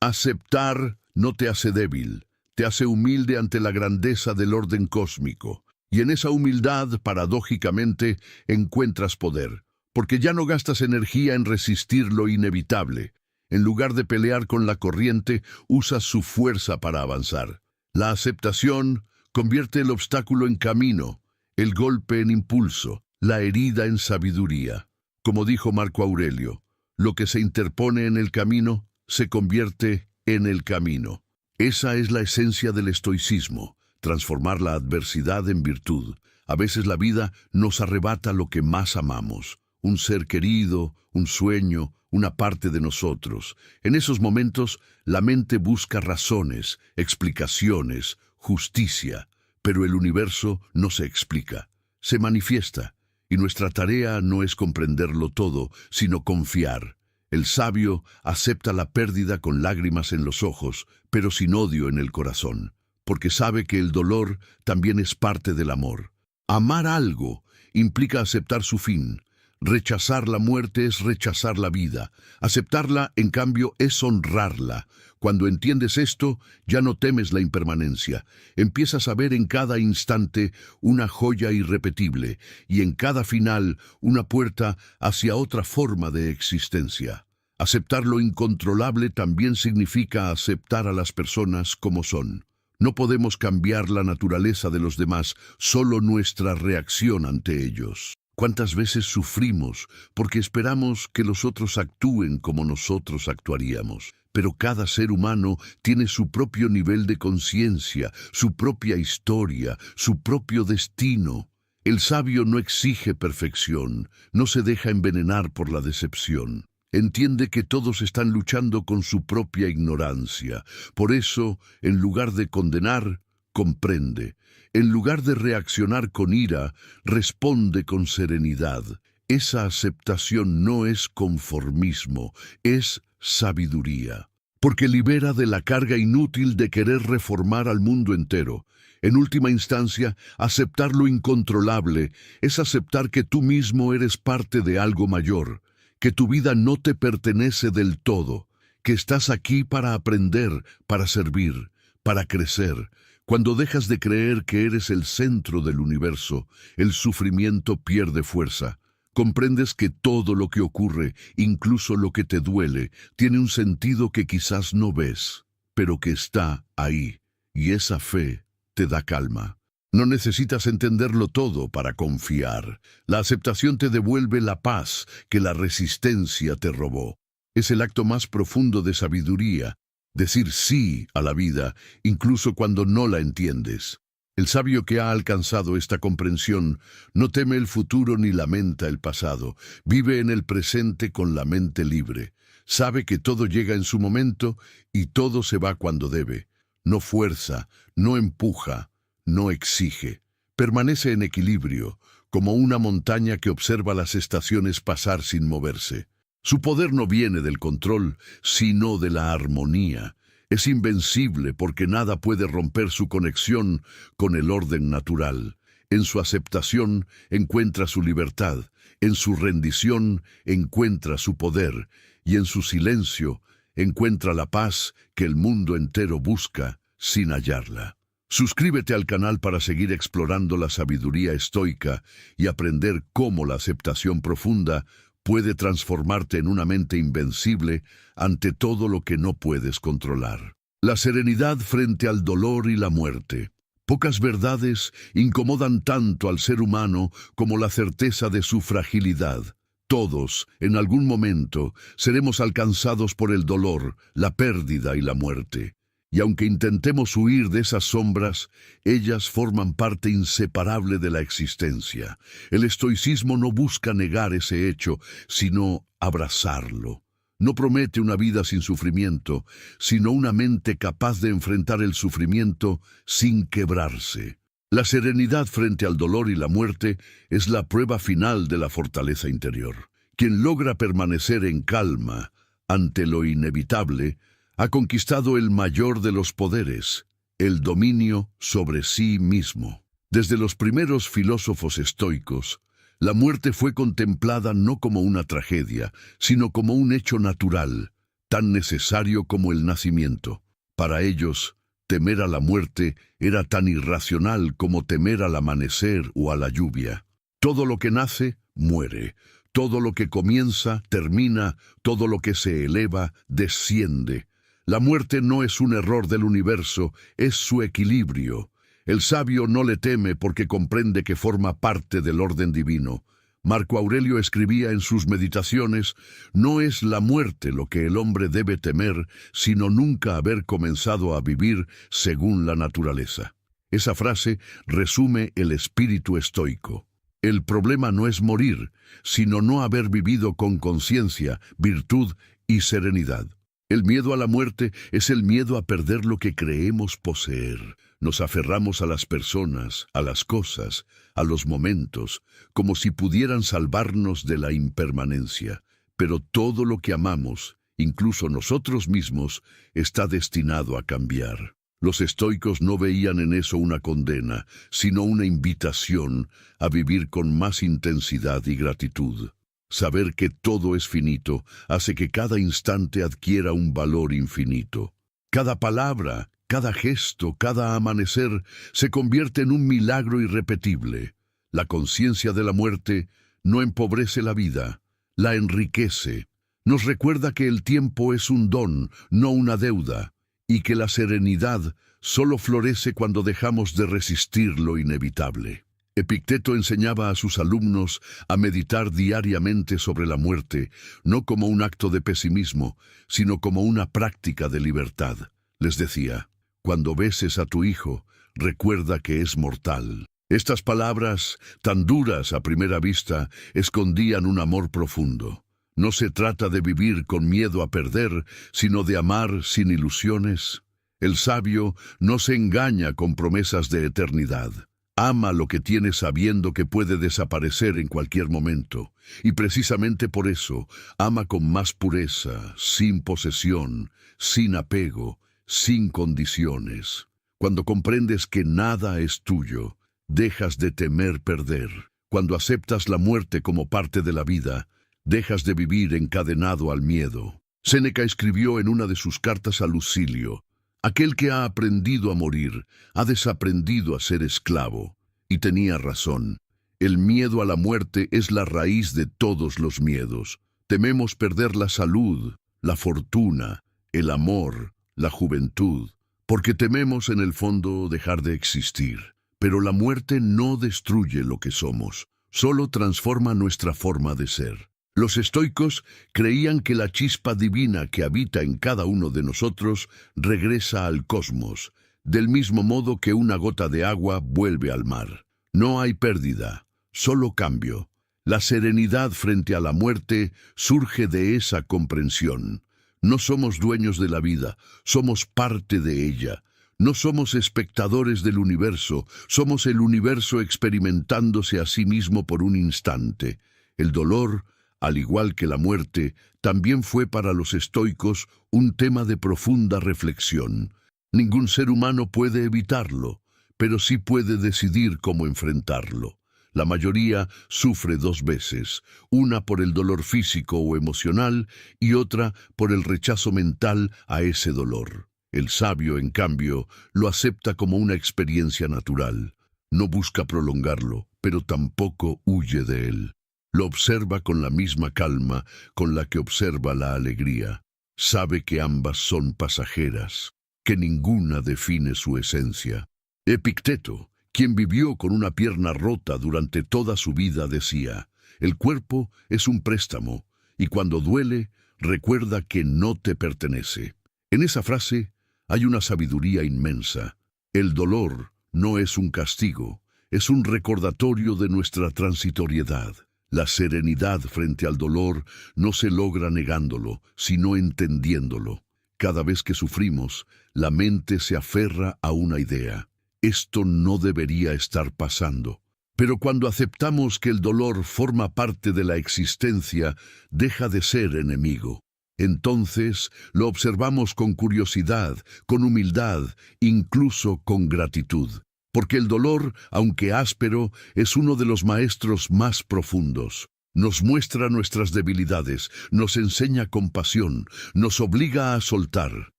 Aceptar no te hace débil, te hace humilde ante la grandeza del orden cósmico. Y en esa humildad, paradójicamente, encuentras poder, porque ya no gastas energía en resistir lo inevitable. En lugar de pelear con la corriente, usas su fuerza para avanzar. La aceptación convierte el obstáculo en camino, el golpe en impulso, la herida en sabiduría. Como dijo Marco Aurelio, lo que se interpone en el camino se convierte en el camino. Esa es la esencia del estoicismo. Transformar la adversidad en virtud. A veces la vida nos arrebata lo que más amamos, un ser querido, un sueño, una parte de nosotros. En esos momentos, la mente busca razones, explicaciones, justicia, pero el universo no se explica, se manifiesta, y nuestra tarea no es comprenderlo todo, sino confiar. El sabio acepta la pérdida con lágrimas en los ojos, pero sin odio en el corazón. Porque sabe que el dolor también es parte del amor. Amar algo implica aceptar su fin. Rechazar la muerte es rechazar la vida. Aceptarla, en cambio, es honrarla. Cuando entiendes esto, ya no temes la impermanencia. Empiezas a ver en cada instante una joya irrepetible y en cada final una puerta hacia otra forma de existencia. Aceptar lo incontrolable también significa aceptar a las personas como son. No podemos cambiar la naturaleza de los demás, solo nuestra reacción ante ellos. ¿Cuántas veces sufrimos porque esperamos que los otros actúen como nosotros actuaríamos? Pero cada ser humano tiene su propio nivel de conciencia, su propia historia, su propio destino. El sabio no exige perfección, no se deja envenenar por la decepción. Entiende que todos están luchando con su propia ignorancia. Por eso, en lugar de condenar, comprende. En lugar de reaccionar con ira, responde con serenidad. Esa aceptación no es conformismo, es sabiduría. Porque libera de la carga inútil de querer reformar al mundo entero. En última instancia, aceptar lo incontrolable es aceptar que tú mismo eres parte de algo mayor, que tu vida no te pertenece del todo, que estás aquí para aprender, para servir, para crecer. Cuando dejas de creer que eres el centro del universo, el sufrimiento pierde fuerza. Comprendes que todo lo que ocurre, incluso lo que te duele, tiene un sentido que quizás no ves, pero que está ahí, y esa fe te da calma. No necesitas entenderlo todo para confiar. La aceptación te devuelve la paz que la resistencia te robó. Es el acto más profundo de sabiduría, decir sí a la vida, incluso cuando no la entiendes. El sabio que ha alcanzado esta comprensión no teme el futuro ni lamenta el pasado. Vive en el presente con la mente libre. Sabe que todo llega en su momento y todo se va cuando debe. No fuerza, no empuja, no exige. Permanece en equilibrio, como una montaña que observa las estaciones pasar sin moverse. Su poder no viene del control, sino de la armonía. Es invencible porque nada puede romper su conexión con el orden natural. En su aceptación encuentra su libertad, en su rendición encuentra su poder, y en su silencio encuentra la paz que el mundo entero busca sin hallarla. Suscríbete al canal para seguir explorando la sabiduría estoica y aprender cómo la aceptación profunda puede transformarte en una mente invencible ante todo lo que no puedes controlar. La serenidad frente al dolor y la muerte. Pocas verdades incomodan tanto al ser humano como la certeza de su fragilidad. Todos, en algún momento, seremos alcanzados por el dolor, la pérdida y la muerte. Y aunque intentemos huir de esas sombras, ellas forman parte inseparable de la existencia. El estoicismo no busca negar ese hecho, sino abrazarlo. No promete una vida sin sufrimiento, sino una mente capaz de enfrentar el sufrimiento sin quebrarse. La serenidad frente al dolor y la muerte es la prueba final de la fortaleza interior. Quien logra permanecer en calma ante lo inevitable, ha conquistado el mayor de los poderes, el dominio sobre sí mismo. Desde los primeros filósofos estoicos, la muerte fue contemplada no como una tragedia, sino como un hecho natural, tan necesario como el nacimiento. Para ellos, temer a la muerte era tan irracional como temer al amanecer o a la lluvia. Todo lo que nace, muere. Todo lo que comienza, termina. Todo lo que se eleva, desciende. La muerte no es un error del universo, es su equilibrio. El sabio no le teme porque comprende que forma parte del orden divino. Marco Aurelio escribía en sus meditaciones: no es la muerte lo que el hombre debe temer, sino nunca haber comenzado a vivir según la naturaleza. Esa frase resume el espíritu estoico. El problema no es morir, sino no haber vivido con conciencia, virtud y serenidad. El miedo a la muerte es el miedo a perder lo que creemos poseer. Nos aferramos a las personas, a las cosas, a los momentos, como si pudieran salvarnos de la impermanencia. Pero todo lo que amamos, incluso nosotros mismos, está destinado a cambiar. Los estoicos no veían en eso una condena, sino una invitación a vivir con más intensidad y gratitud. Saber que todo es finito hace que cada instante adquiera un valor infinito. Cada palabra, cada gesto, cada amanecer se convierte en un milagro irrepetible. La conciencia de la muerte no empobrece la vida, la enriquece. Nos recuerda que el tiempo es un don, no una deuda, y que la serenidad solo florece cuando dejamos de resistir lo inevitable. Epicteto enseñaba a sus alumnos a meditar diariamente sobre la muerte, no como un acto de pesimismo, sino como una práctica de libertad. Les decía: cuando beses a tu hijo, recuerda que es mortal. Estas palabras, tan duras a primera vista, escondían un amor profundo. No se trata de vivir con miedo a perder, sino de amar sin ilusiones. El sabio no se engaña con promesas de eternidad. Ama lo que tiene sabiendo que puede desaparecer en cualquier momento. Y precisamente por eso, ama con más pureza, sin posesión, sin apego, sin condiciones. Cuando comprendes que nada es tuyo, dejas de temer perder. Cuando aceptas la muerte como parte de la vida, dejas de vivir encadenado al miedo. Séneca escribió en una de sus cartas a Lucilio: aquel que ha aprendido a morir, ha desaprendido a ser esclavo. Y tenía razón. El miedo a la muerte es la raíz de todos los miedos. Tememos perder la salud, la fortuna, el amor, la juventud, porque tememos en el fondo dejar de existir. Pero la muerte no destruye lo que somos, solo transforma nuestra forma de ser. Los estoicos creían que la chispa divina que habita en cada uno de nosotros regresa al cosmos, del mismo modo que una gota de agua vuelve al mar. No hay pérdida, solo cambio. La serenidad frente a la muerte surge de esa comprensión. No somos dueños de la vida, somos parte de ella. No somos espectadores del universo, somos el universo experimentándose a sí mismo por un instante. El dolor, al igual que la muerte, también fue para los estoicos un tema de profunda reflexión. Ningún ser humano puede evitarlo, pero sí puede decidir cómo enfrentarlo. La mayoría sufre dos veces, una por el dolor físico o emocional y otra por el rechazo mental a ese dolor. El sabio, en cambio, lo acepta como una experiencia natural. No busca prolongarlo, pero tampoco huye de él. Lo observa con la misma calma con la que observa la alegría. Sabe que ambas son pasajeras, que ninguna define su esencia. Epicteto, quien vivió con una pierna rota durante toda su vida, decía: el cuerpo es un préstamo, y cuando duele, recuerda que no te pertenece. En esa frase hay una sabiduría inmensa. El dolor no es un castigo, es un recordatorio de nuestra transitoriedad. La serenidad frente al dolor no se logra negándolo, sino entendiéndolo. Cada vez que sufrimos, la mente se aferra a una idea. Esto no debería estar pasando. Pero cuando aceptamos que el dolor forma parte de la existencia, deja de ser enemigo. Entonces lo observamos con curiosidad, con humildad, incluso con gratitud. Porque el dolor, aunque áspero, es uno de los maestros más profundos. Nos muestra nuestras debilidades, nos enseña compasión, nos obliga a soltar.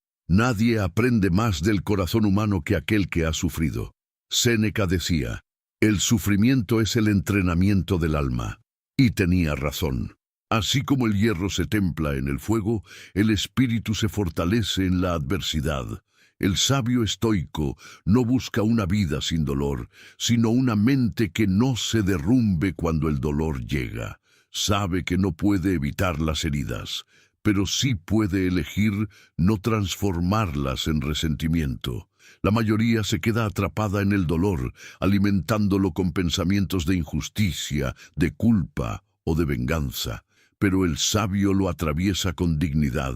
Nadie aprende más del corazón humano que aquel que ha sufrido. Séneca decía: el sufrimiento es el entrenamiento del alma. Y tenía razón. Así como el hierro se templa en el fuego, el espíritu se fortalece en la adversidad. El sabio estoico no busca una vida sin dolor, sino una mente que no se derrumbe cuando el dolor llega. Sabe que no puede evitar las heridas, pero sí puede elegir no transformarlas en resentimiento. La mayoría se queda atrapada en el dolor, alimentándolo con pensamientos de injusticia, de culpa o de venganza. Pero el sabio lo atraviesa con dignidad.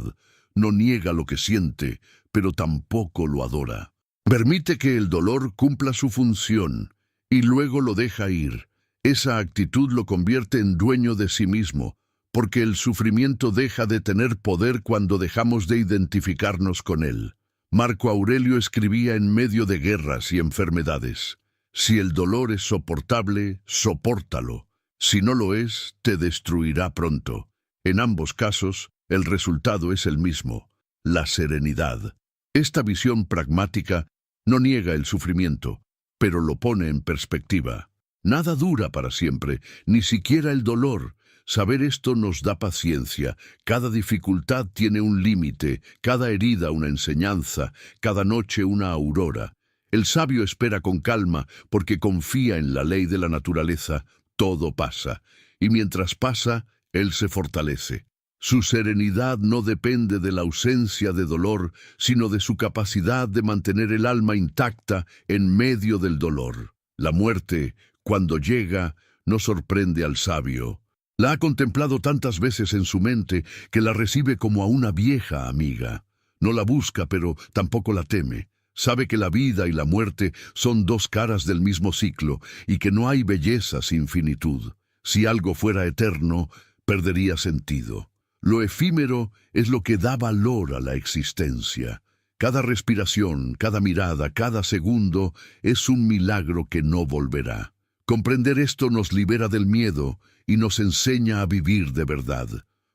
No niega lo que siente, pero tampoco lo adora. Permite que el dolor cumpla su función y luego lo deja ir. Esa actitud lo convierte en dueño de sí mismo, porque el sufrimiento deja de tener poder cuando dejamos de identificarnos con él. Marco Aurelio escribía en medio de guerras y enfermedades: si el dolor es soportable, sopórtalo. Si no lo es, te destruirá pronto. En ambos casos, el resultado es el mismo: la serenidad. Esta visión pragmática no niega el sufrimiento, pero lo pone en perspectiva. Nada dura para siempre, ni siquiera el dolor. Saber esto nos da paciencia. Cada dificultad tiene un límite, cada herida una enseñanza, cada noche una aurora. El sabio espera con calma porque confía en la ley de la naturaleza. Todo pasa, y mientras pasa, él se fortalece. Su serenidad no depende de la ausencia de dolor, sino de su capacidad de mantener el alma intacta en medio del dolor. La muerte, cuando llega, no sorprende al sabio. La ha contemplado tantas veces en su mente que la recibe como a una vieja amiga. No la busca, pero tampoco la teme. Sabe que la vida y la muerte son dos caras del mismo ciclo y que no hay belleza sin finitud. Si algo fuera eterno, perdería sentido. Lo efímero es lo que da valor a la existencia. Cada respiración, cada mirada, cada segundo es un milagro que no volverá. Comprender esto nos libera del miedo y nos enseña a vivir de verdad,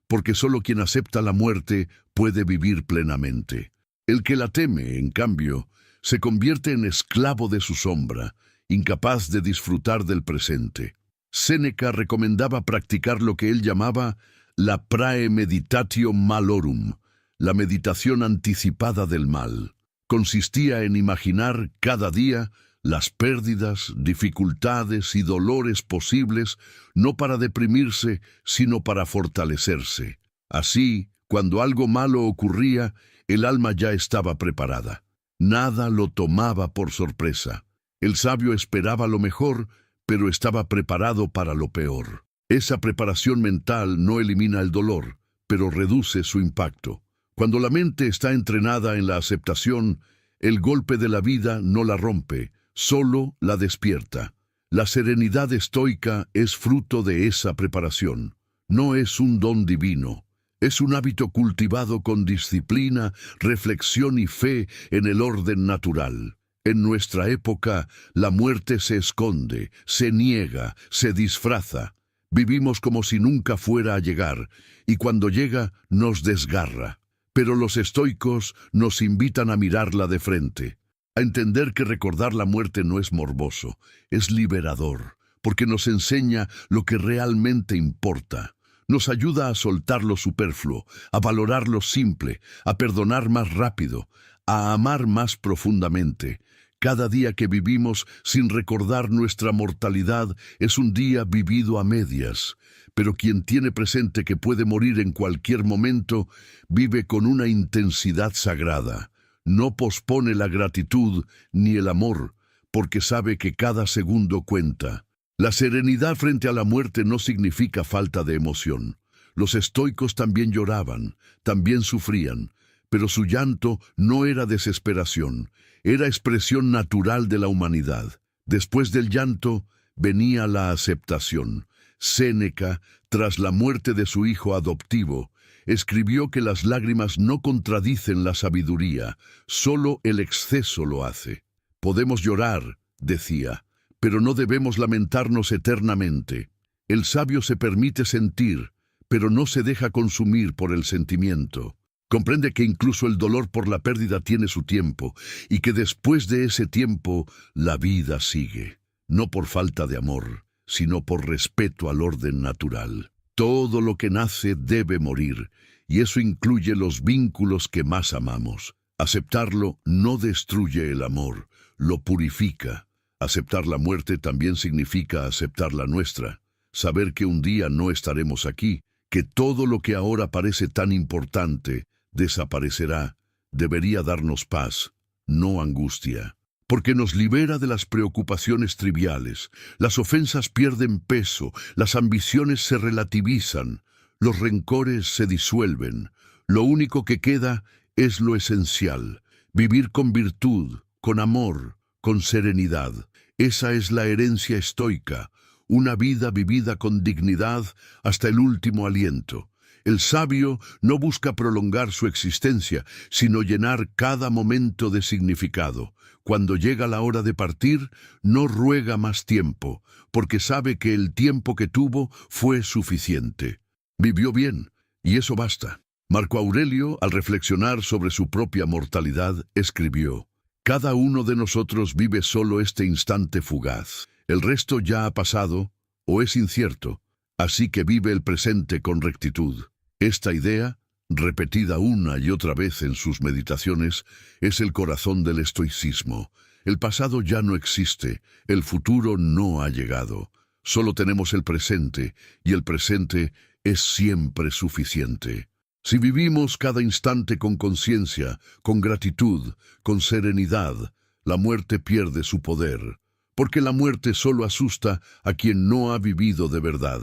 porque solo quien acepta la muerte puede vivir plenamente. El que la teme, en cambio, se convierte en esclavo de su sombra, incapaz de disfrutar del presente. Séneca recomendaba practicar lo que él llamaba la praemeditatio malorum, la meditación anticipada del mal. Consistía en imaginar cada día las pérdidas, dificultades y dolores posibles, no para deprimirse, sino para fortalecerse. Así, cuando algo malo ocurría, el alma ya estaba preparada. Nada lo tomaba por sorpresa. El sabio esperaba lo mejor, pero estaba preparado para lo peor. Esa preparación mental no elimina el dolor, pero reduce su impacto. Cuando la mente está entrenada en la aceptación, el golpe de la vida no la rompe, solo la despierta. La serenidad estoica es fruto de esa preparación. No es un don divino. Es un hábito cultivado con disciplina, reflexión y fe en el orden natural. En nuestra época, la muerte se esconde, se niega, se disfraza. Vivimos como si nunca fuera a llegar, y cuando llega, nos desgarra. Pero los estoicos nos invitan a mirarla de frente, a entender que recordar la muerte no es morboso, es liberador, porque nos enseña lo que realmente importa. Nos ayuda a soltar lo superfluo, a valorar lo simple, a perdonar más rápido, a amar más profundamente. Cada día que vivimos sin recordar nuestra mortalidad es un día vivido a medias, pero quien tiene presente que puede morir en cualquier momento, vive con una intensidad sagrada. No pospone la gratitud ni el amor, porque sabe que cada segundo cuenta. La serenidad frente a la muerte no significa falta de emoción. Los estoicos también lloraban, también sufrían, pero su llanto no era desesperación, era expresión natural de la humanidad. Después del llanto venía la aceptación. Séneca, tras la muerte de su hijo adoptivo, escribió que las lágrimas no contradicen la sabiduría, solo el exceso lo hace. Podemos llorar, decía, pero no debemos lamentarnos eternamente. El sabio se permite sentir, pero no se deja consumir por el sentimiento. Comprende que incluso el dolor por la pérdida tiene su tiempo, y que después de ese tiempo la vida sigue, no por falta de amor, sino por respeto al orden natural. Todo lo que nace debe morir, y eso incluye los vínculos que más amamos. Aceptarlo no destruye el amor, lo purifica. Aceptar la muerte también significa aceptar la nuestra, saber que un día no estaremos aquí, que todo lo que ahora parece tan importante desaparecerá, debería darnos paz, no angustia, porque nos libera de las preocupaciones triviales. Las ofensas pierden peso, las ambiciones se relativizan, los rencores se disuelven. Lo único que queda es lo esencial, vivir con virtud, con amor, con serenidad. Esa es la herencia estoica, una vida vivida con dignidad hasta el último aliento. El sabio no busca prolongar su existencia, sino llenar cada momento de significado. Cuando llega la hora de partir, no ruega más tiempo, porque sabe que el tiempo que tuvo fue suficiente. Vivió bien, y eso basta. Marco Aurelio, al reflexionar sobre su propia mortalidad, escribió: «Cada uno de nosotros vive solo este instante fugaz. El resto ya ha pasado, o es incierto, así que vive el presente con rectitud». Esta idea, repetida una y otra vez en sus meditaciones, es el corazón del estoicismo. El pasado ya no existe, el futuro no ha llegado. Solo tenemos el presente, y el presente es siempre suficiente. Si vivimos cada instante con conciencia, con gratitud, con serenidad, la muerte pierde su poder, porque la muerte solo asusta a quien no ha vivido de verdad.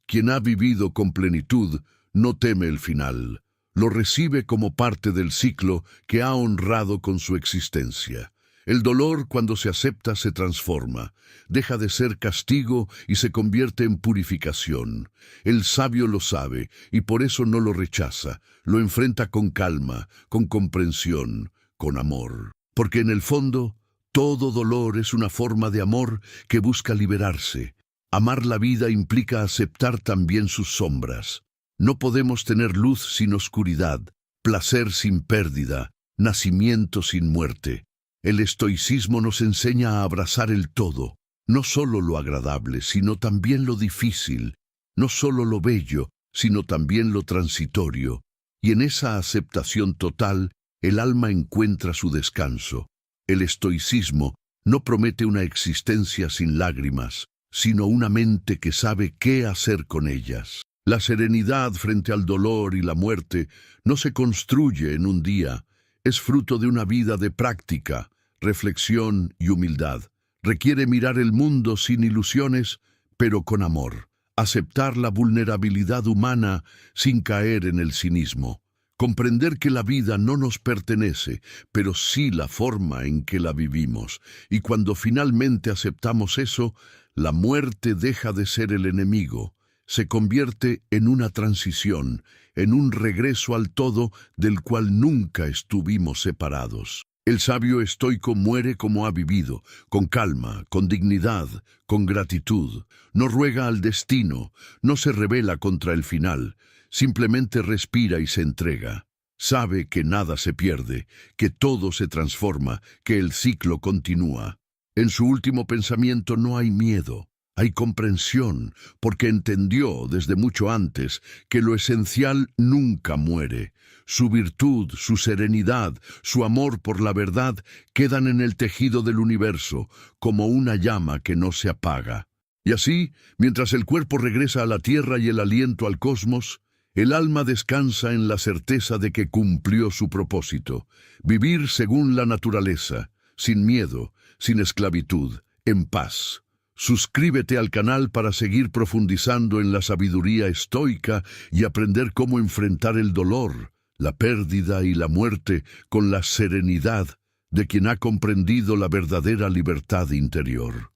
Quien ha vivido con plenitud no teme el final, lo recibe como parte del ciclo que ha honrado con su existencia. El dolor, cuando se acepta, se transforma, deja de ser castigo y se convierte en purificación. El sabio lo sabe y por eso no lo rechaza, lo enfrenta con calma, con comprensión, con amor. Porque en el fondo, todo dolor es una forma de amor que busca liberarse. Amar la vida implica aceptar también sus sombras. No podemos tener luz sin oscuridad, placer sin pérdida, nacimiento sin muerte. El estoicismo nos enseña a abrazar el todo, no solo lo agradable, sino también lo difícil, no solo lo bello, sino también lo transitorio. Y en esa aceptación total, el alma encuentra su descanso. El estoicismo no promete una existencia sin lágrimas, sino una mente que sabe qué hacer con ellas. La serenidad frente al dolor y la muerte no se construye en un día, es fruto de una vida de práctica, reflexión y humildad. Requiere mirar el mundo sin ilusiones, pero con amor. Aceptar la vulnerabilidad humana sin caer en el cinismo. Comprender que la vida no nos pertenece, pero sí la forma en que la vivimos. Y cuando finalmente aceptamos eso, la muerte deja de ser el enemigo. Se convierte en una transición, en un regreso al todo del cual nunca estuvimos separados. El sabio estoico muere como ha vivido, con calma, con dignidad, con gratitud. No ruega al destino, no se rebela contra el final, simplemente respira y se entrega. Sabe que nada se pierde, que todo se transforma, que el ciclo continúa. En su último pensamiento no hay miedo. Hay comprensión, porque entendió desde mucho antes que lo esencial nunca muere. Su virtud, su serenidad, su amor por la verdad quedan en el tejido del universo, como una llama que no se apaga. Y así, mientras el cuerpo regresa a la tierra y el aliento al cosmos, el alma descansa en la certeza de que cumplió su propósito, vivir según la naturaleza, sin miedo, sin esclavitud, en paz. Suscríbete al canal para seguir profundizando en la sabiduría estoica y aprender cómo enfrentar el dolor, la pérdida y la muerte con la serenidad de quien ha comprendido la verdadera libertad interior.